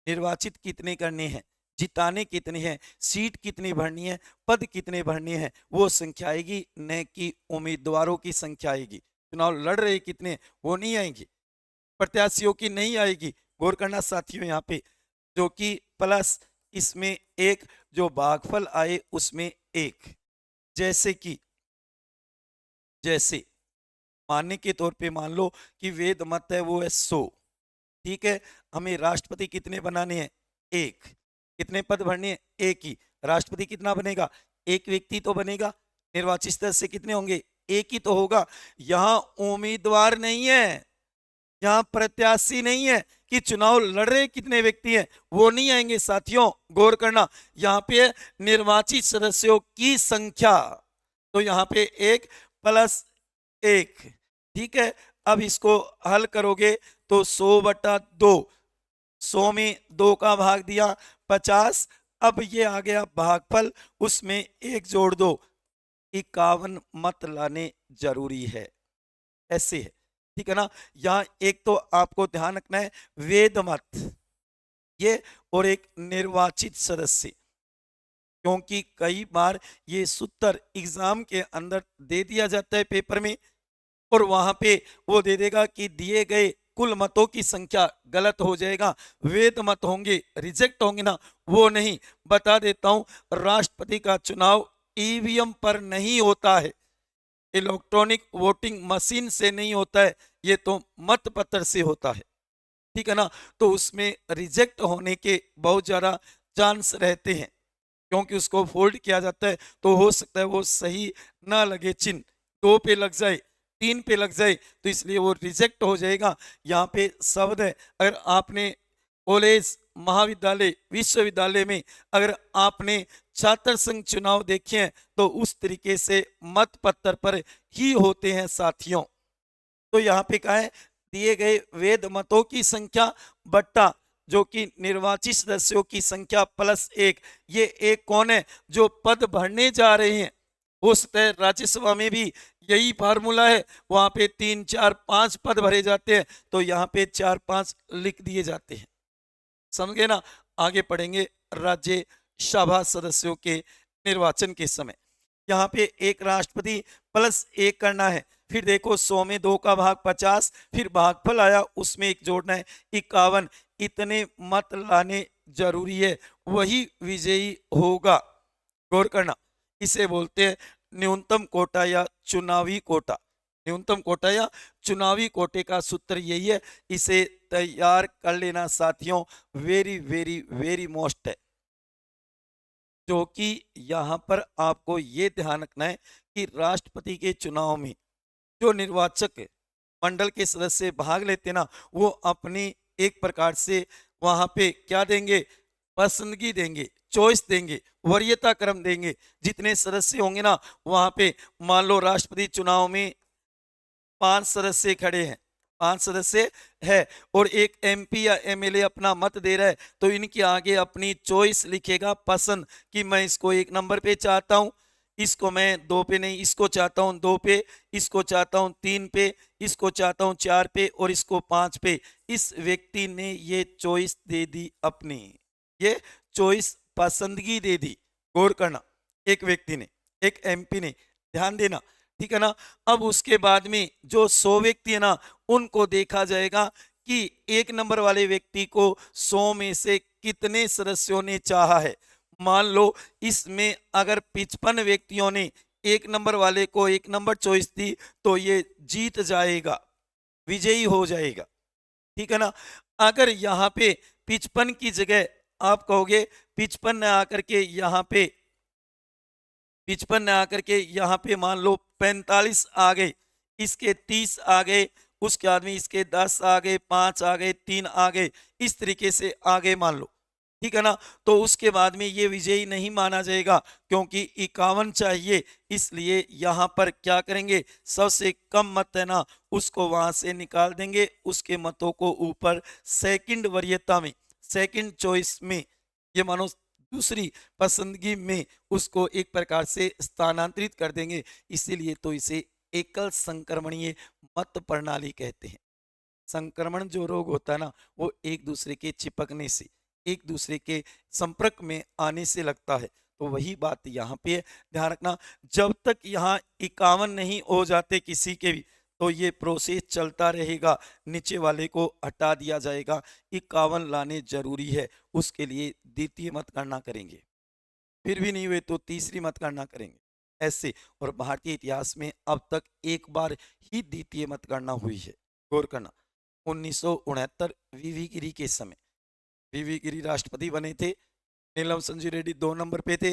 निर्वाचित कितने करने हैं, जिताने कितने हैं, सीट कितनी भरनी है, पद कितने भरने हैं, वो संख्या आएगी, न कि उम्मीदवारों की संख्या आएगी। चुनाव लड़ रहे कितने वो नहीं आएंगी, प्रत्याशियों की नहीं आएगी। गौर करना साथियों यहाँ पे, जो कि प्लस इसमें एक जो भागफल आए उसमें एक, जैसे मानने के तौर पे मान लो कि वेद मत है वो है 100, ठीक है। हमें राष्ट्रपति कितने बनाने हैं, एक। कितने पद भरने हैं, एक ही। राष्ट्रपति कितना बनेगा, एक व्यक्ति तो बनेगा। निर्वाचित सदस्य कितने होंगे, एक ही तो होगा। यहां उम्मीदवार नहीं है, यहाँ प्रत्याशी नहीं है कि चुनाव लड़ रहे कितने व्यक्ति हैं, वो नहीं आएंगे साथियों। गौर करना, यहाँ पे निर्वाचित सदस्यों की संख्या, तो यहाँ पे एक प्लस एक, ठीक है। अब इसको हल करोगे तो 100/2, 100 में 2 का भाग दिया 50। अब ये आ गया भागफल, उसमें एक जोड़ दो, 51 मत लाने जरूरी है। ऐसे है, ठीक है ना। यहाँ एक तो आपको ध्यान रखना है वेद मत ये, और एक निर्वाचित सदस्य, क्योंकि कई बार ये सूत्र एग्जाम के अंदर दे दिया जाता है पेपर में, और वहां पे वो दे देगा कि दिए गए कुल मतों की संख्या गलत हो जाएगा, वेद मत होंगे, रिजेक्ट होंगे ना, वो नहीं। बता देता हूं, राष्ट्रपति का चुनाव ईवीएम पर नहीं होता है, इलेक्ट्रॉनिक वोटिंग मशीन से नहीं होता है, ये तो मत पत्र से होता है, ठीक है ना। तो उसमें रिजेक्ट होने के बहुत ज्यादा चांस रहते हैं, क्योंकि उसको फोल्ड किया जाता है, तो हो सकता है वो सही ना लगे, चिन्ह 2 पे लग जाए, 3 पे लग जाए, तो इसलिए वो रिजेक्ट हो जाएगा। यहाँ पे शब्द है, अगर आपने कॉलेज, महाविद्यालय, विश्वविद्यालय में अगर आपने छात्र संघ चुनाव देखे हैं तो उस तरीके से मत पत्र पर ही होते हैं साथियों। तो यहाँ पे क्या है, दिए गए वेद मतों की संख्या बट्टा जो कि निर्वाचित सदस्यों की संख्या प्लस एक। ये एक कौन है, जो पद भरने जा रहे हैं। हो सकता है राज्यसभा में भी यही फार्मूला है, वहां पे 3, 4, 5 पद भरे जाते हैं, तो यहाँ पे 4, 5 लिख दिए जाते हैं, समझे ना। आगे पढ़ेंगे राज्यसभा सदस्यों के निर्वाचन के समय। यहाँ पे एक राष्ट्रपति प्लस एक करना है, फिर देखो 100 में 2 का भाग 50, फिर भागफल आया उसमें एक जोड़ना है 51, इतने मत लाने जरूरी है, वही विजयी होगा। गौर करना, इसे बोलते हैं न्यूनतम कोटा या चुनावी कोटा। न्यूनतम कोटा या चुनावी कोटे का सूत्र यही है, इसे तैयार कर लेना साथियों, वेरी वेरी वेरी मोस्ट है। जो कि यहाँ पर आपको ये ध्यान रखना है कि राष्ट्रपति के चुनाव में जो निर्वाचक मंडल के सदस्य भाग लेते ना, वो अपनी एक प्रकार से वहां पे क्या देंगे, पसंदगी देंगे, चॉइस देंगे, वरीयता क्रम देंगे। जितने सदस्य होंगे ना वहां पे, मान लो राष्ट्रपति चुनाव में 5 सदस्य खड़े हैं, 5 सदस्य है, और एक एमपी या एमएलए अपना मत दे रहा है, तो इनके आगे अपनी चॉइस लिखेगा, पसंद, कि मैं इसको 1 नंबर पे चाहता हूं, इसको मैं 2 पे नहीं, इसको चाहता हूं 2 पे, इसको चाहता हूं 3 पे, इसको चाहता हूं 4 पे, और इसको 5 पे। इस व्यक्ति ने ये चॉइस दे दी अपनी, ये चॉइस पसंदगी दे दी। गौर करना, एक व्यक्ति ने, एक एमपी ने, ध्यान देना, ठीक है ना। अब उसके बाद में जो 100 व्यक्ति है ना, उनको देखा जाएगा कि 1 नंबर वाले व्यक्ति को 100 में से कितने सदस्यों ने चाहा है। मान लो इसमें अगर 55 व्यक्तियों ने 1 नंबर वाले को 1 नंबर चॉइस दी, तो ये जीत जाएगा, विजयी हो जाएगा, ठीक है ना। अगर यहाँ पे 55 की जगह आप कहोगे 55 ने आकर के यहाँ पे 55 ने आकर के यहाँ पे मान लो 45 आ गए, इसके 30 आ गए, उसके बाद में इसके 10 आ गए, 5 आ गए, 3 आ गए, इस तरीके से आ गए मान लो, ठीक है ना। तो उसके बाद में ये विजयी नहीं माना जाएगा क्योंकि 51 चाहिए, इसलिए यहाँ पर क्या करेंगे, सबसे कम मत है ना उसको वहां से निकाल देंगे, उसके मतों को ऊपर सेकंड वरीयता में, सेकंड चॉइस में, ये मानो दूसरी पसंदगी में उसको एक प्रकार से स्थानांतरित कर देंगे। इसीलिए तो इसे एकल संक्रमणीय मत प्रणाली कहते हैं। संक्रमण जो रोग होता है ना, वो एक दूसरे के चिपकने से, एक दूसरे के संपर्क में आने से लगता है। तो वही बात यहाँ पे है, ध्यान रखना। जब तक यहाँ 51 नहीं हो जाते किसी के भी, तो ये प्रोसेस चलता रहेगा, नीचे वाले को हटा दिया जाएगा। 51 लाने जरूरी है, उसके लिए द्वितीय मतगणना करेंगे, फिर भी नहीं हुए तो तीसरी मतगणना करेंगे, ऐसे। और भारतीय इतिहास में अब तक एक बार ही द्वितीय मतगणना हुई है, गौर करना। 1969 वीवी गिरी के समय, वीवी गिरी राष्ट्रपति बने थे, नीलम संजय रेड्डी 2 नंबर पे थे,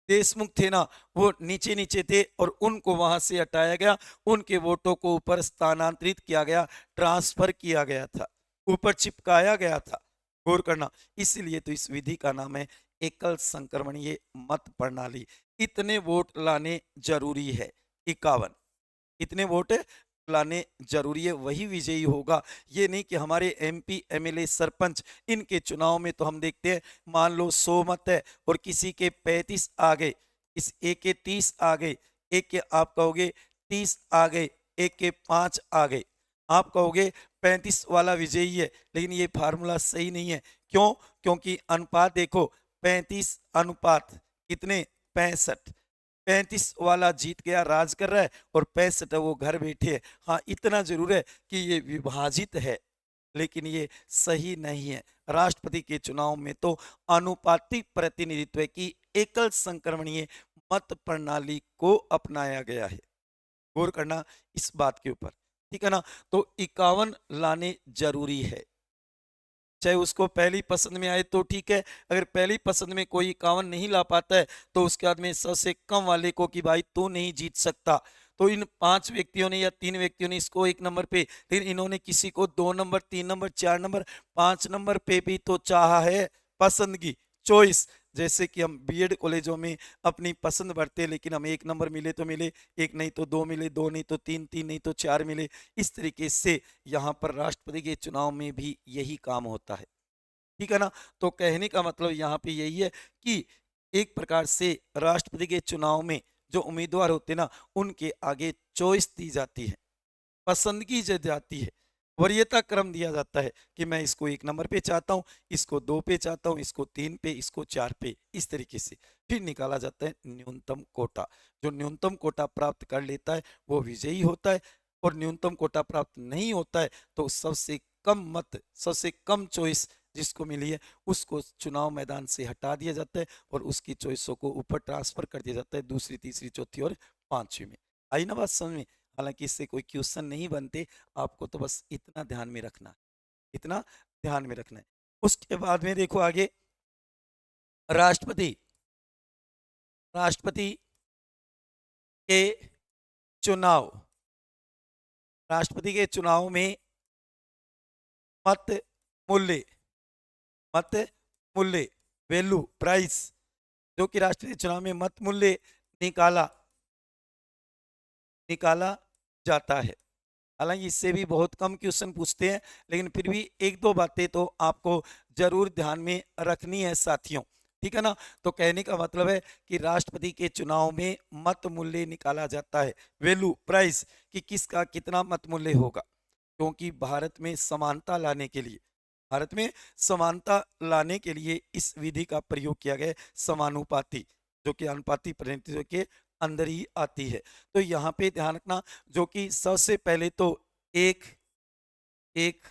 देशमुख थे ना वो नीचे नीचे थे, और उनको वहां से हटाया गया, उनके वोटों को ऊपर स्थानांतरित किया गया, ट्रांसफर किया गया था, ऊपर चिपकाया गया था, गौर करना। इसलिए तो इस विधि का नाम है एकल संक्रमणीय मत प्रणाली। इतने वोट लाने जरूरी है, 51 इतने वोट लाने जरूरी है, वही विजयी होगा। ये नहीं कि हमारे एमपी एमएलए सरपंच इनके चुनाव में तो हम देखते हैं, मान लो 100 मत है और किसी के 35 आ गए, इस एक के 30 आ गए, एक के आप कहोगे 30 आ गए, एक के 5 आ गए, आप कहोगे 35 वाला विजयी है। लेकिन ये फार्मूला सही नहीं है। क्यों? क्योंकि अनुपात देखो, 35 अनुपात कितने, 65, 35 वाला जीत गया, राज कर रहा है, और 65 वो घर बैठे है। हाँ, इतना जरूर है कि ये विभाजित है, लेकिन ये सही नहीं है। राष्ट्रपति के चुनाव में तो अनुपातिक प्रतिनिधित्व की एकल संक्रमणीय मत प्रणाली को अपनाया गया है, गौर करना इस बात के ऊपर, ठीक है ना। तो 51 लाने जरूरी है, चाहे उसको पहली पसंद में आए तो ठीक है। अगर पहली पसंद में कोई 51 नहीं ला पाता है तो उसके बाद में सबसे कम वाले को कि भाई तू नहीं जीत सकता। तो इन 5 व्यक्तियों ने या 3 व्यक्तियों ने इसको 1 नंबर पे, लेकिन इन्होंने किसी को 2 नंबर, 3 नंबर, 4 नंबर, 5 नंबर पे भी तो चाहा है, पसंदगी, चॉइस। जैसे कि हम बीएड कॉलेजों में अपनी पसंद भरते हैं, लेकिन हमें 1 नंबर मिले तो मिले, 1 नहीं तो 2 मिले, 2 नहीं तो 3, 3 नहीं तो 4 मिले। इस तरीके से यहाँ पर राष्ट्रपति के चुनाव में भी यही काम होता है, ठीक है ना। तो कहने का मतलब यहाँ पे यही है कि एक प्रकार से राष्ट्रपति के चुनाव में जो उम्मीदवार होते हैं ना, उनके आगे चॉइस दी जाती है, पसंदगी दी जाती है, वरीयता क्रम दिया जाता है कि मैं इसको 1 नंबर पे चाहता हूँ, इसको 2 पे चाहता हूँ, इसको 3 पे, इसको 4 पे, इस तरीके से फिर निकाला जाता है न्यूनतम कोटा। जो न्यूनतम कोटा प्राप्त कर लेता है वो विजयी होता है, और न्यूनतम कोटा प्राप्त नहीं होता है तो सबसे कम मत, सबसे कम चॉइस जिसको मिली है उसको चुनाव मैदान से हटा दिया जाता है, और उसकी चॉइसों को ऊपर ट्रांसफर कर दिया जाता है, दूसरी, तीसरी, चौथी और पांचवी में। आई ना बात समझ में? हालांकि इससे कोई क्वेश्चन नहीं बनते, आपको तो बस इतना ध्यान में रखना है, इतना ध्यान में रखना है। उसके बाद में देखो आगे, राष्ट्रपति, राष्ट्रपति के चुनाव, राष्ट्रपति के चुनाव में मत मूल्य, मत मूल्य, वैल्यू, प्राइस, जो कि राष्ट्रपति चुनाव में मत मूल्य निकाला निकाला जाता है। हालांकि इससे भी बहुत कम क्वेश्चन पूछते हैं, लेकिन फिर भी 1-2 बातें तो आपको जरूर ध्यान में रखनी है साथियों, ठीक है ना। तो कहने का मतलब है कि राष्ट्रपति के चुनाव में मत मूल्य निकाला जाता है, वैल्यू, प्राइस, कि किसका कितना मत मूल्य होगा। क्योंकि भारत में समानता लाने के लिए, भारत में समानता लाने के लिए इस विधि का प्रयोग किया गया है, समानुपाती, जो कि अनुपाती प्रतिनिधित्व के अंदर ही आती है। तो यहाँ पे ध्यान रखना, जो कि सबसे पहले तो एक एक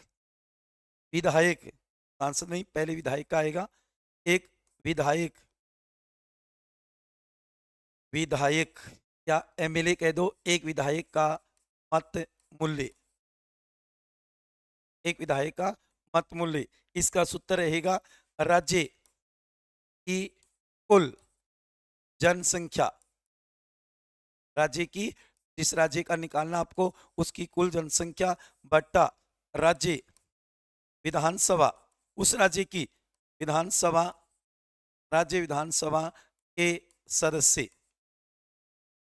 विधायक, सांसद नहीं, पहले विधायक का आएगा, एक विधायक, विधायक या एमएलए कह दो, एक विधायक का मत मूल्य, एक विधायक का मत मूल्य, इसका सूत्र रहेगा राज्य की कुल जनसंख्या, राज्य की, जिस राज्य का निकालना आपको, उसकी कुल जनसंख्या बट्टा राज्य विधानसभा, उस राज्य की विधानसभा राज्य विधानसभा के सदस्य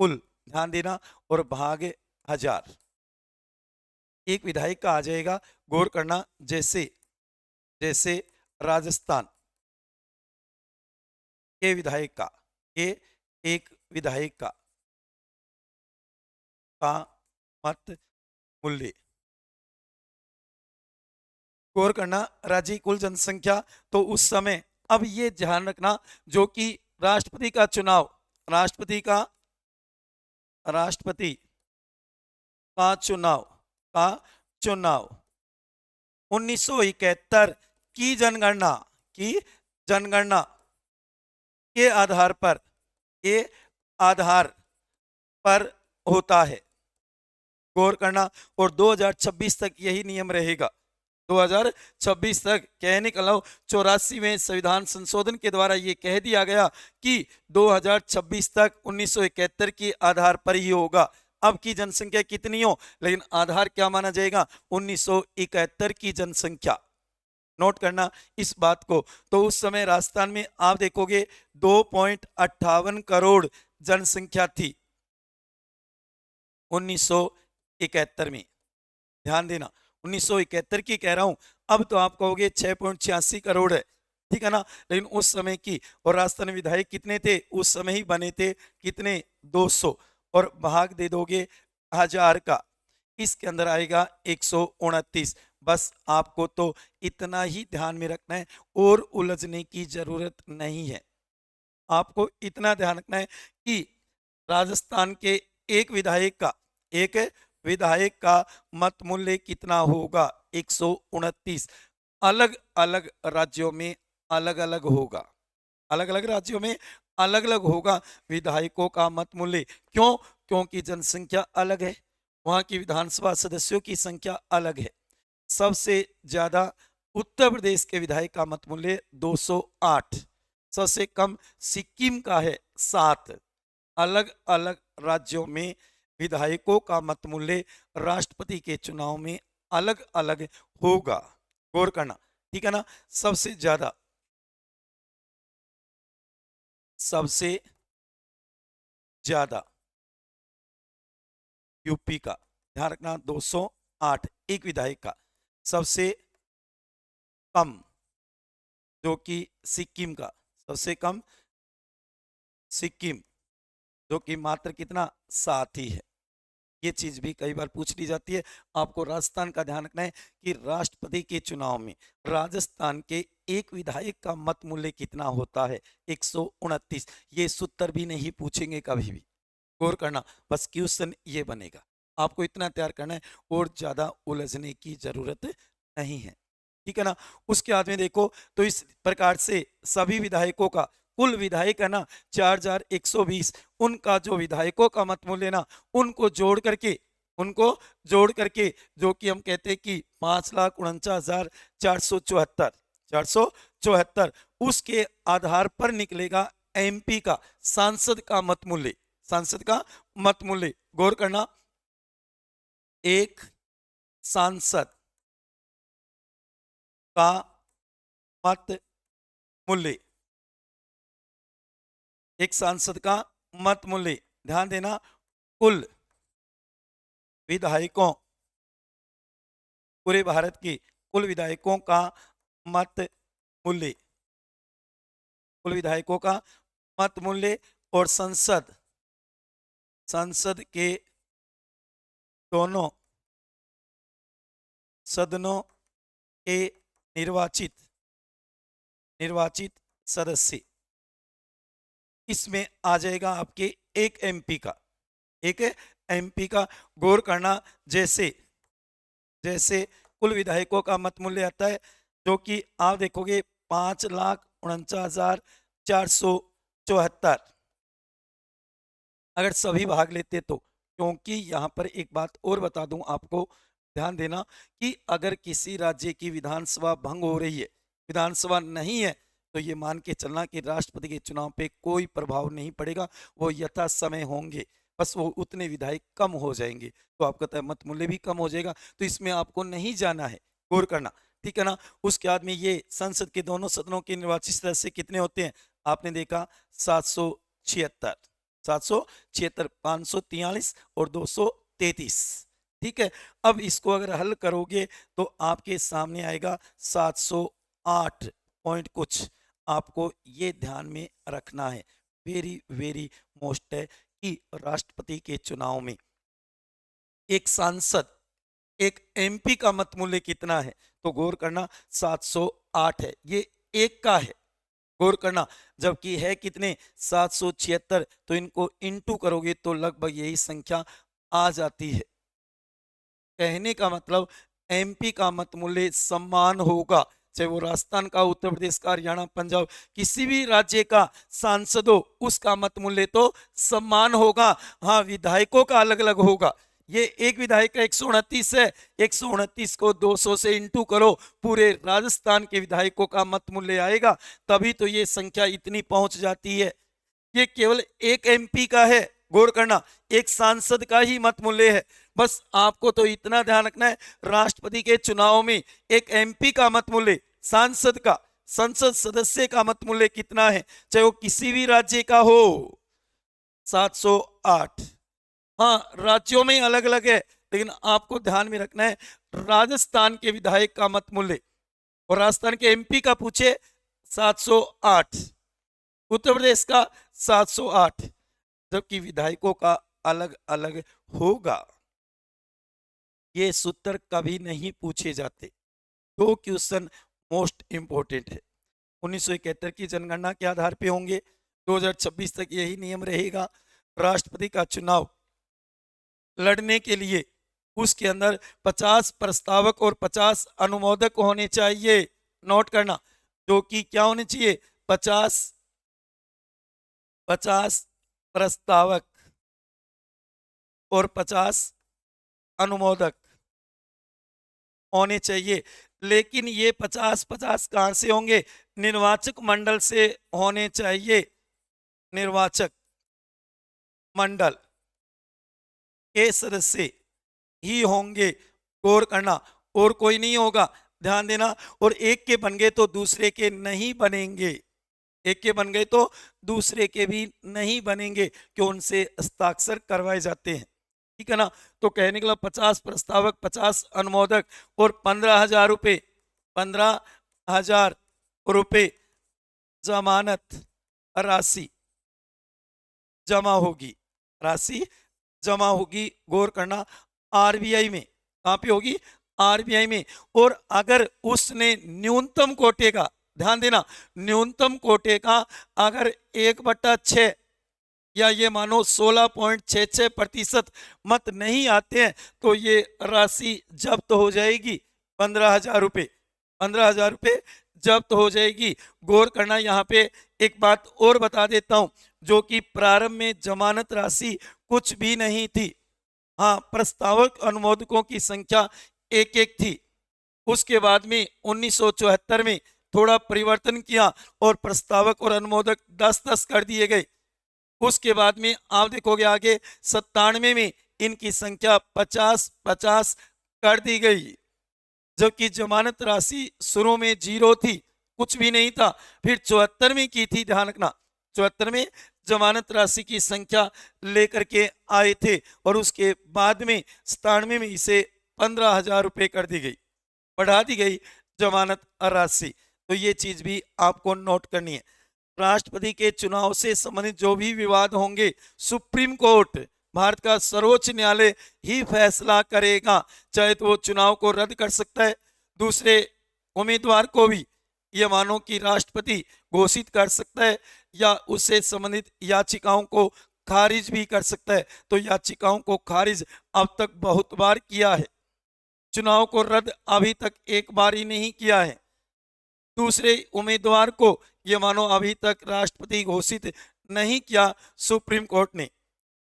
कुल, ध्यान देना, और भाग 1000। एक विधायक का आ जाएगा, गौर करना, जैसे जैसे राजस्थान के विधायक का, के एक विधायक का मत मूल्य। गौर करना, राज्य की कुल जनसंख्या, तो उस समय, अब ये ध्यान रखना, जो कि राष्ट्रपति का चुनाव, राष्ट्रपति का का चुनाव 1971 की जनगणना के आधार पर होता है। गौर करना, और 2026 तक यही नियम रहेगा। 2026 तक, कहने का मतलब 84वें संविधान संशोधन के द्वारा ये कह दिया गया कि 2026 तक 1971 के आधार पर ही होगा। अब की जनसंख्या कितनी हो, लेकिन आधार क्या माना जाएगा, 1971 की जनसंख्या। नोट करना इस बात को। तो उस समय राजस्थान में आप देखोगे 2.58 करोड़ जनसंख्या थी 1971 में। ध्यान देना, 1971 की कह रहा हूं, अब तो आप कहोगे 6.86 करोड़ है, ठीक है ना, लेकिन उस समय की, और राजस्थान में विधायक कितने थे उस समय ही बने थे, कितने, 200, और भाग दे दोगे 1000 का, इसके अंदर आएगा 129। बस आपको तो इतना ही ध्यान में रखना है, और उलझने की जरूरत नहीं है। आपको इतना ध्यान रखना है कि राजस्थान के एक विधायक का मत मूल्य कितना होगा, 129। अलग अलग राज्यों में अलग अलग होगा, अलग अलग राज्यों में अलग अलग होगा विधायकों का मत मूल्य। क्यों? क्योंकि जनसंख्या अलग है, वहां की विधानसभा सदस्यों की संख्या अलग है। सबसे ज्यादा उत्तर प्रदेश के विधायक का मत मूल्य 208, सबसे कम सिक्किम का है 7। अलग अलग राज्यों में विधायकों का मत मूल्य राष्ट्रपति के चुनाव में अलग अलग होगा। गौर करना, ठीक है ना। सबसे ज्यादा यूपी का, ध्यान रखना, 208 एक विधायक का। सबसे कम जो कि सिक्किम का, सबसे कम सिक्किम, जो कि मात्र कितना, 7 ही है। ये चीज भी कई बार पूछ ली जाती है। आपको राजस्थान का ध्यान रखना है कि राष्ट्रपति के चुनाव में राजस्थान के एक विधायक का मत मूल्य कितना होता है, 129। ये सूत्र भी नहीं पूछेंगे कभी भी, गौर करना, बस क्वेश्चन ये बनेगा। आपको इतना तैयार करना है, और ज्यादा उलझने की जरूरत नहीं है, ठीक है ना। उसके बाद में देखो, तो इस प्रकार से सभी विधायकों का कुल विधायक है ना 4120, उनका जो विधायकों का मत मूल्य ना, उनको जोड़ करके जो कि हम कहते हैं कि 5,49,474, उसके आधार पर निकलेगा एमपी का सांसद का मत मूल्य। गौर करना, एक सांसद का मत मूल्य, एक सांसद का मत मूल्य, ध्यान देना, कुल विधायकों, पूरे भारत की कुल विधायकों का मत मूल्य, कुल विधायकों का मत मूल्य, और संसद के दोनों सदनों के निर्वाचित सदस्य, इसमें आ जाएगा आपके एक एमपी का। गौर करना, जैसे कुल विधायकों का मत मूल्य आता है, जो कि आप देखोगे 5,49,474, अगर सभी भाग लेते तो। क्योंकि यहां पर एक बात और बता दूं आपको, ध्यान देना, कि अगर किसी राज्य की विधानसभा भंग हो रही है, विधानसभा नहीं है, तो ये मान के चलना कि राष्ट्रपति के चुनाव पे कोई प्रभाव नहीं पड़ेगा, वो यथा समय होंगे, बस वो उतने विधायक कम हो जाएंगे, तो आपका मत मूल्य भी कम हो जाएगा। तो इसमें आपको नहीं जाना है, गौर करना, ठीक है ना। उसके बाद में ये संसद के दोनों सदनों के निर्वाचित सदस्य कितने होते हैं, आपने देखा 776, 776, 543 और 233। ठीक है, अब इसको अगर हल करोगे तो आपके सामने आएगा 708 पॉइंट कुछ। आपको ये ध्यान में रखना है, वेरी वेरी मोस्ट है कि राष्ट्रपति के चुनाव में एक सांसद, एक एमपी का मत मूल्य कितना है, तो गौर करना 708 है, ये एक का है, गौर करना। जबकि है कितने 776, तो इनको इंटू करोगे तो लगभग यही संख्या आ जाती है। कहने का मतलब एमपी का मत मूल्य समान होगा, चाहे वो राजस्थान का, उत्तर प्रदेश का, हरियाणा, पंजाब, किसी भी राज्य का सांसद हो, उसका मत मूल्य तो समान होगा। हाँ, विधायकों का अलग अलग होगा। ये एक विधायक का 129 है, 129 को 200 से इंटू करो, पूरे राजस्थान के विधायकों का मत मूल्य आएगा, तभी तो ये संख्या इतनी पहुंच जाती है। ये केवल एक एमपी का है, गौर करना, एक सांसद का ही मत मूल्य है। बस आपको तो इतना ध्यान रखना है, राष्ट्रपति के चुनाव में एक एमपी का मत मूल्य, सांसद का, संसद सदस्य का मत मूल्य कितना है, चाहे वो किसी भी राज्य का हो, 708। हाँ, राज्यों में अलग अलग है, लेकिन आपको ध्यान में रखना है राजस्थान के विधायक का मत मूल्य, और राजस्थान के एमपी का पूछे 708, उत्तर प्रदेश का 708, जबकि विधायकों का अलग अलग होगा। ये सूत्र कभी नहीं पूछे जाते। दो क्वेश्चन मोस्ट इंपोर्टेंट है। 1971 की जनगणना के आधार पे होंगे, 2026 तक यही नियम रहेगा। राष्ट्रपति का चुनाव लड़ने के लिए उसके अंदर 50 प्रस्तावक और 50 अनुमोदक होने चाहिए, नोट करना, जो कि क्या होने चाहिए, 50 प्रस्तावक और 50 अनुमोदक होने चाहिए। लेकिन ये 50-50 कहां से होंगे, निर्वाचक मंडल से होने चाहिए, निर्वाचक मंडल के सदस्य ही होंगे, गौर करना, और कोई नहीं होगा, ध्यान देना। और एक के बन गए तो दूसरे के नहीं बनेंगे, एक के बन गए तो दूसरे के भी नहीं बनेंगे, क्यों, उनसे हस्ताक्षर करवाए जाते हैं। ठीक है ना। तो कहने के लिए 50 प्रस्तावक, 50 अनुमोदक और 15,000 रुपये, 15,000 रुपये जमानत राशि जमा होगी, राशि जमा होगी, गौर करना, आरबीआई में। कहां पे होगी, आरबीआई में। और अगर उसने न्यूनतम कोटे का, ध्यान देना, न्यूनतम कोटे का अगर 1/6 या ये मानो 16.66% मत नहीं आते हैं, तो ये राशि जब्त हो जाएगी, 15,000 रुपये, 15,000 रुपये जब्त हो जाएगी। गौर करना, यहाँ पे एक बात और बता देता हूं, जो कि प्रारंभ में जमानत राशि कुछ भी नहीं थी। हाँ, प्रस्तावक अनुमोदकों की संख्या एक एक थी। उसके बाद में 1974 में थोड़ा परिवर्तन किया और प्रस्तावक और अनुमोदक 10-10 कर दिए गए। उसके बाद में आप देखोगे आगे 97 में इनकी संख्या 50-50 कर दी गई, जबकि जमानत राशि शुरू में 0 थी, कुछ भी नहीं था। फिर 74 में की थी, ध्यान रखना, 74 में जमानत राशि की संख्या लेकर के आए थे, और उसके बाद में 97 में इसे 15,000 रुपये कर दी गई, बढ़ा दी गई जमानत राशि। तो ये चीज भी आपको नोट करनी है। राष्ट्रपति के चुनाव से संबंधित जो भी विवाद होंगे, सुप्रीम कोर्ट, भारत का सर्वोच्च न्यायालय ही फैसला करेगा। चाहे तो वो चुनाव को रद्द कर सकता है, दूसरे उम्मीदवार को भी ये मानो कि राष्ट्रपति घोषित कर सकता है, या उससे संबंधित याचिकाओं को खारिज भी कर सकता है। तो याचिकाओं को खारिज अब तक बहुत बार किया है, चुनाव को रद्द अभी तक एक बार ही नहीं किया है। दूसरे उम्मीदवार को ये मानो अभी तक राष्ट्रपति घोषित नहीं किया सुप्रीम कोर्ट ने।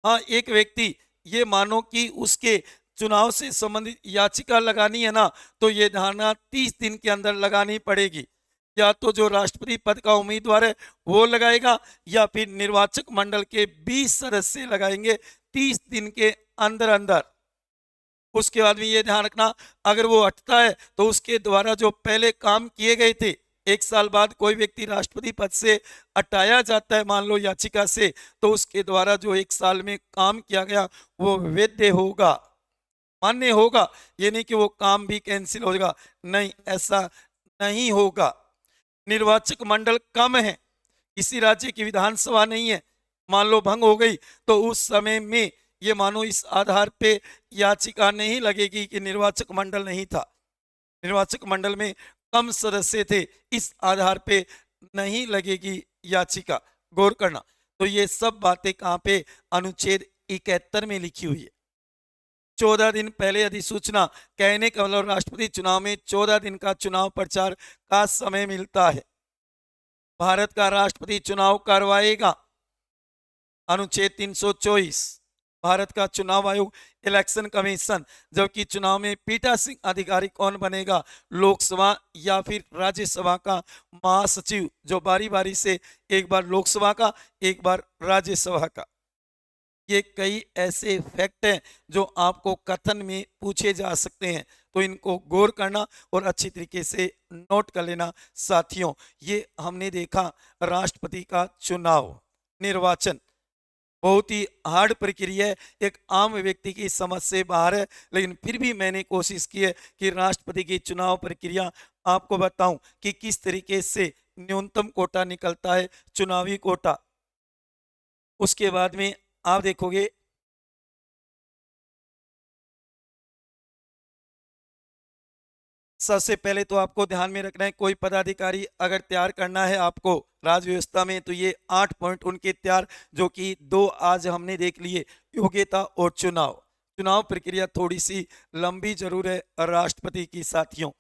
हाँ, एक व्यक्ति ये मानो कि उसके चुनाव से संबंधित याचिका लगानी है ना, तो ये धारणा 30 दिन के अंदर लगानी पड़ेगी। या तो जो राष्ट्रपति पद का उम्मीदवार है वो लगाएगा, या फिर निर्वाचक मंडल के 20 सदस्य लगाएंगे 30 दिन के अंदर अंदर। उसके बाद में ये ध्यान रखना, अगर वो हटता है तो उसके द्वारा जो पहले काम किए गए थे 1 साल बाद कोई व्यक्ति राष्ट्रपति पद से हटाया जाता है मान लो याचिका से, तो उसके द्वारा जो 1 साल में काम किया गया वो वैध होगा, मान्य होगा। ये नहीं कि वो काम भी कैंसिल हो जाएगा, नहीं, ऐसा नहीं होगा। निर्वाचक मंडल कम है, किसी राज्य की विधानसभा नहीं है, मान लो भंग हो गई, तो उस समय में ये मानो इस आधार पे याचिका नहीं लगेगी कि निर्वाचक मंडल नहीं था, निर्वाचक मंडल में कम सदस्य थे, इस आधार पे नहीं लगेगी याचिका। गौर करना। तो ये सब बातें कहाँ पे, अनुच्छेद 71 में लिखी हुई है। 14 दिन पहले अधिसूचना, कहने का मतलब राष्ट्रपति चुनाव में 14 दिन का चुनाव प्रचार का समय मिलता है। भारत का राष्ट्रपति चुनाव करवाएगा अनुच्छेद 324, भारत का चुनाव आयोग इलेक्शन कमीशन। जबकि चुनाव में पीठासीन अधिकारी कौन बनेगा, लोकसभा या फिर राज्यसभा का महासचिव, जो बारी बारी से एक बार लोकसभा का एक बार राज्यसभा का। ये कई ऐसे फैक्ट हैं जो आपको कथन में पूछे जा सकते हैं, तो इनको गौर करना और अच्छी तरीके से नोट कर लेना साथियों। ये हमने देखा राष्ट्रपति का चुनाव, निर्वाचन बहुत ही हार्ड प्रक्रिया है, एक आम व्यक्ति की समझ से बाहर है, लेकिन फिर भी मैंने कोशिश की है कि राष्ट्रपति की चुनाव प्रक्रिया आपको बताऊं कि किस तरीके से न्यूनतम कोटा निकलता है, चुनावी कोटा। उसके बाद में आप देखोगे सबसे पहले तो आपको ध्यान में रखना है, कोई पदाधिकारी अगर तैयार करना है आपको राज व्यवस्था में, तो ये 8 पॉइंट उनके तैयार, जो कि 2 आज हमने देख लिए, योग्यता और चुनाव। चुनाव प्रक्रिया थोड़ी सी लंबी जरूर है राष्ट्रपति की साथियों।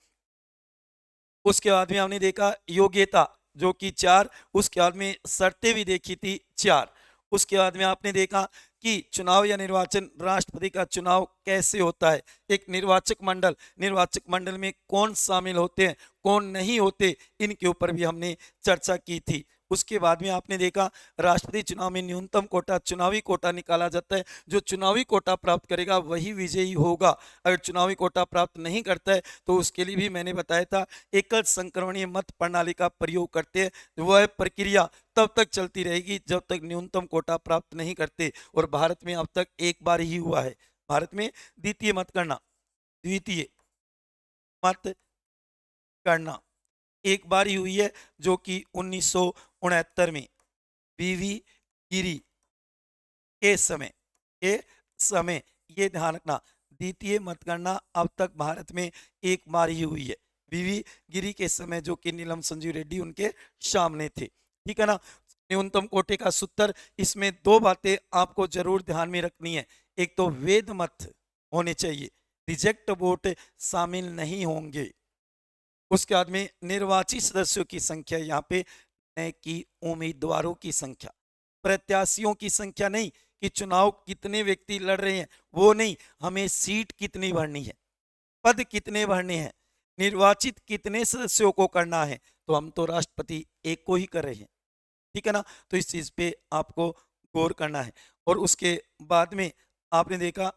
उसके बाद में हमने देखा योग्यता जो कि 4, उसके बाद में शर्तें भी देखी थी 4। उसके बाद में आपने देखा कि चुनाव या निर्वाचन, राष्ट्रपति का चुनाव कैसे होता है, एक निर्वाचक मंडल, निर्वाचक मंडल में कौन शामिल होते हैं कौन नहीं होते, इनके ऊपर भी हमने चर्चा की थी। उसके बाद में आपने देखा राष्ट्रपति चुनाव में न्यूनतम कोटा, चुनावी कोटा निकाला जाता है, जो चुनावी कोटा प्राप्त करेगा वही विजयी होगा। अगर चुनावी कोटा प्राप्त नहीं करता है तो उसके लिए भी मैंने बताया था एकल संक्रमणीय मत प्रणाली का प्रयोग करते हैं। वह प्रक्रिया तब तक चलती रहेगी जब तक न्यूनतम कोटा प्राप्त नहीं करते, और भारत में अब तक एक बार ही हुआ है। भारत में द्वितीय मतगणना, द्वितीय मतगणना एक बार ही हुई है, जो कि 1969 में वीवी गिरी के समय ये ध्यान रखना, द्वितीय मतगणना अब तक भारत में एक बार ही हुई है, वीवी गिरी के समय, जो कि नीलम संजीव रेड्डी उनके सामने थे। ठीक है ना। न्यूनतम कोटे का सूत्र, इसमें 2 बातें आपको जरूर ध्यान में रखनी है। एक तो वैध मत होने चाहिए, रिजेक्ट वोट शामिल नहीं होंगे। उसके बाद में निर्वाचित सदस्यों की संख्या, यहाँ पे की उम्मीदवारों की संख्या, प्रत्याशियों की संख्या नहीं कि चुनाव कितने व्यक्ति लड़ रहे हैं, वो नहीं, हमें सीट कितनी भरनी है, पद कितने भरने हैं, निर्वाचित कितने सदस्यों को करना है। तो हम तो राष्ट्रपति एक को ही कर रहे हैं, ठीक है ना। तो इस चीज पे आपको गौर करना है। और उसके बाद में आपने देखा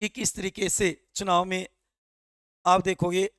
कि किस तरीके से चुनाव में आप देखोगे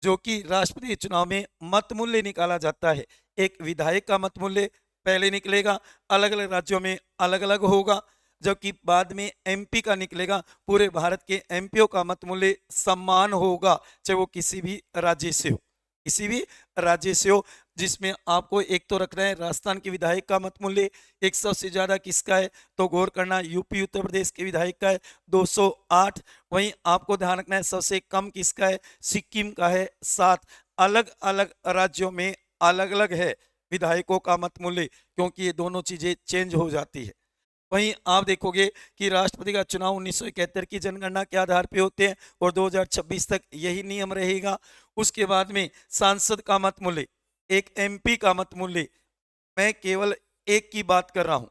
जो कि राष्ट्रपति चुनाव में मत मूल्य निकाला जाता है। एक विधायक का मत मूल्य पहले निकलेगा, अलग अलग राज्यों में अलग अलग होगा, जबकि बाद में एमपी का निकलेगा। पूरे भारत के एमपीओ का मत मूल्य समान होगा, चाहे वो किसी भी राज्य से हो, किसी भी राज्य से हो। जिसमें आपको एक तो रखना है राजस्थान के विधायक का मत मूल्य 100 से ज्यादा किसका है, तो गौर करना यूपी उत्तर प्रदेश के विधायक का है 208। वहीं आपको ध्यान रखना है सबसे कम किसका है, सिक्किम का है 7। अलग अलग राज्यों में अलग अलग है विधायकों का मत मूल्य, क्योंकि ये दोनों चीजें चेंज हो जाती है। वहीं आप देखोगे कि राष्ट्रपति का चुनाव 1971 की जनगणना के आधार पर होते हैं और 2026 तक यही नियम रहेगा। उसके बाद में सांसद का मत मूल्य, एक एमपी का मत मूल्य, मैं केवल एक की बात कर रहा हूं,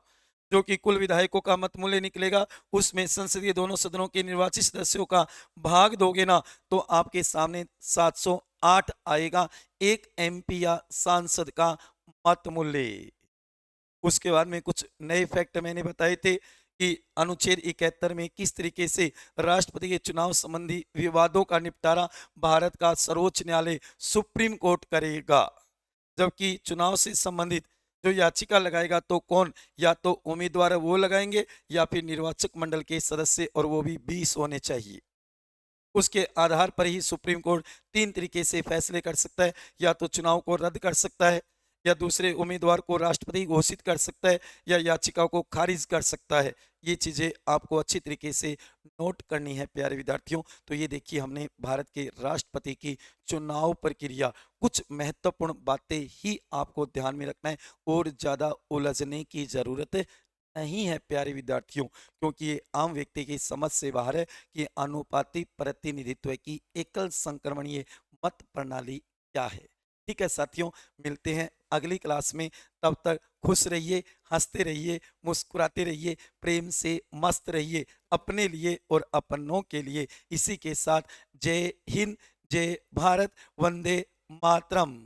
जो कि कुल विधायकों का मत मूल्य निकलेगा, उसमें संसदीय दोनों सदनों के निर्वाचित सदस्यों का भाग दोगे ना, तो आपके सामने 708 आएगा एक एमपी या सांसद का मत मूल्य। उसके बाद में कुछ नए फैक्ट मैंने बताए थे कि अनुच्छेद 71 में किस तरीके से राष्ट्रपति के चुनाव संबंधी विवादों का निपटारा भारत का सर्वोच्च न्यायालय सुप्रीम कोर्ट करेगा। जबकि चुनाव से संबंधित जो याचिका लगाएगा तो कौन, या तो उम्मीदवार वो लगाएंगे या फिर निर्वाचक मंडल के सदस्य, और वो भी 20 होने चाहिए। उसके आधार पर ही सुप्रीम कोर्ट 3 तरीके से फैसले कर सकता है, या तो चुनाव को रद्द कर सकता है, या दूसरे उम्मीदवार को राष्ट्रपति घोषित कर सकता है, या याचिका को खारिज कर सकता है। ये चीज़ें आपको अच्छी तरीके से नोट करनी है प्यारे विद्यार्थियों। तो ये देखिए, हमने भारत के राष्ट्रपति की चुनाव प्रक्रिया, कुछ महत्वपूर्ण बातें ही आपको ध्यान में रखना है, और ज़्यादा उलझने की ज़रूरत नहीं है प्यारे विद्यार्थियों, क्योंकि ये आम व्यक्ति की समझ से बाहर है कि अनुपातिक प्रतिनिधित्व की एकल संक्रमणीय मत प्रणाली क्या है। ठीक है साथियों, मिलते हैं अगली क्लास में। तब तक खुश रहिए, हंसते रहिए, मुस्कुराते रहिए, प्रेम से मस्त रहिए अपने लिए और अपनों के लिए। इसी के साथ जय हिंद, जय भारत, वंदे मातरम।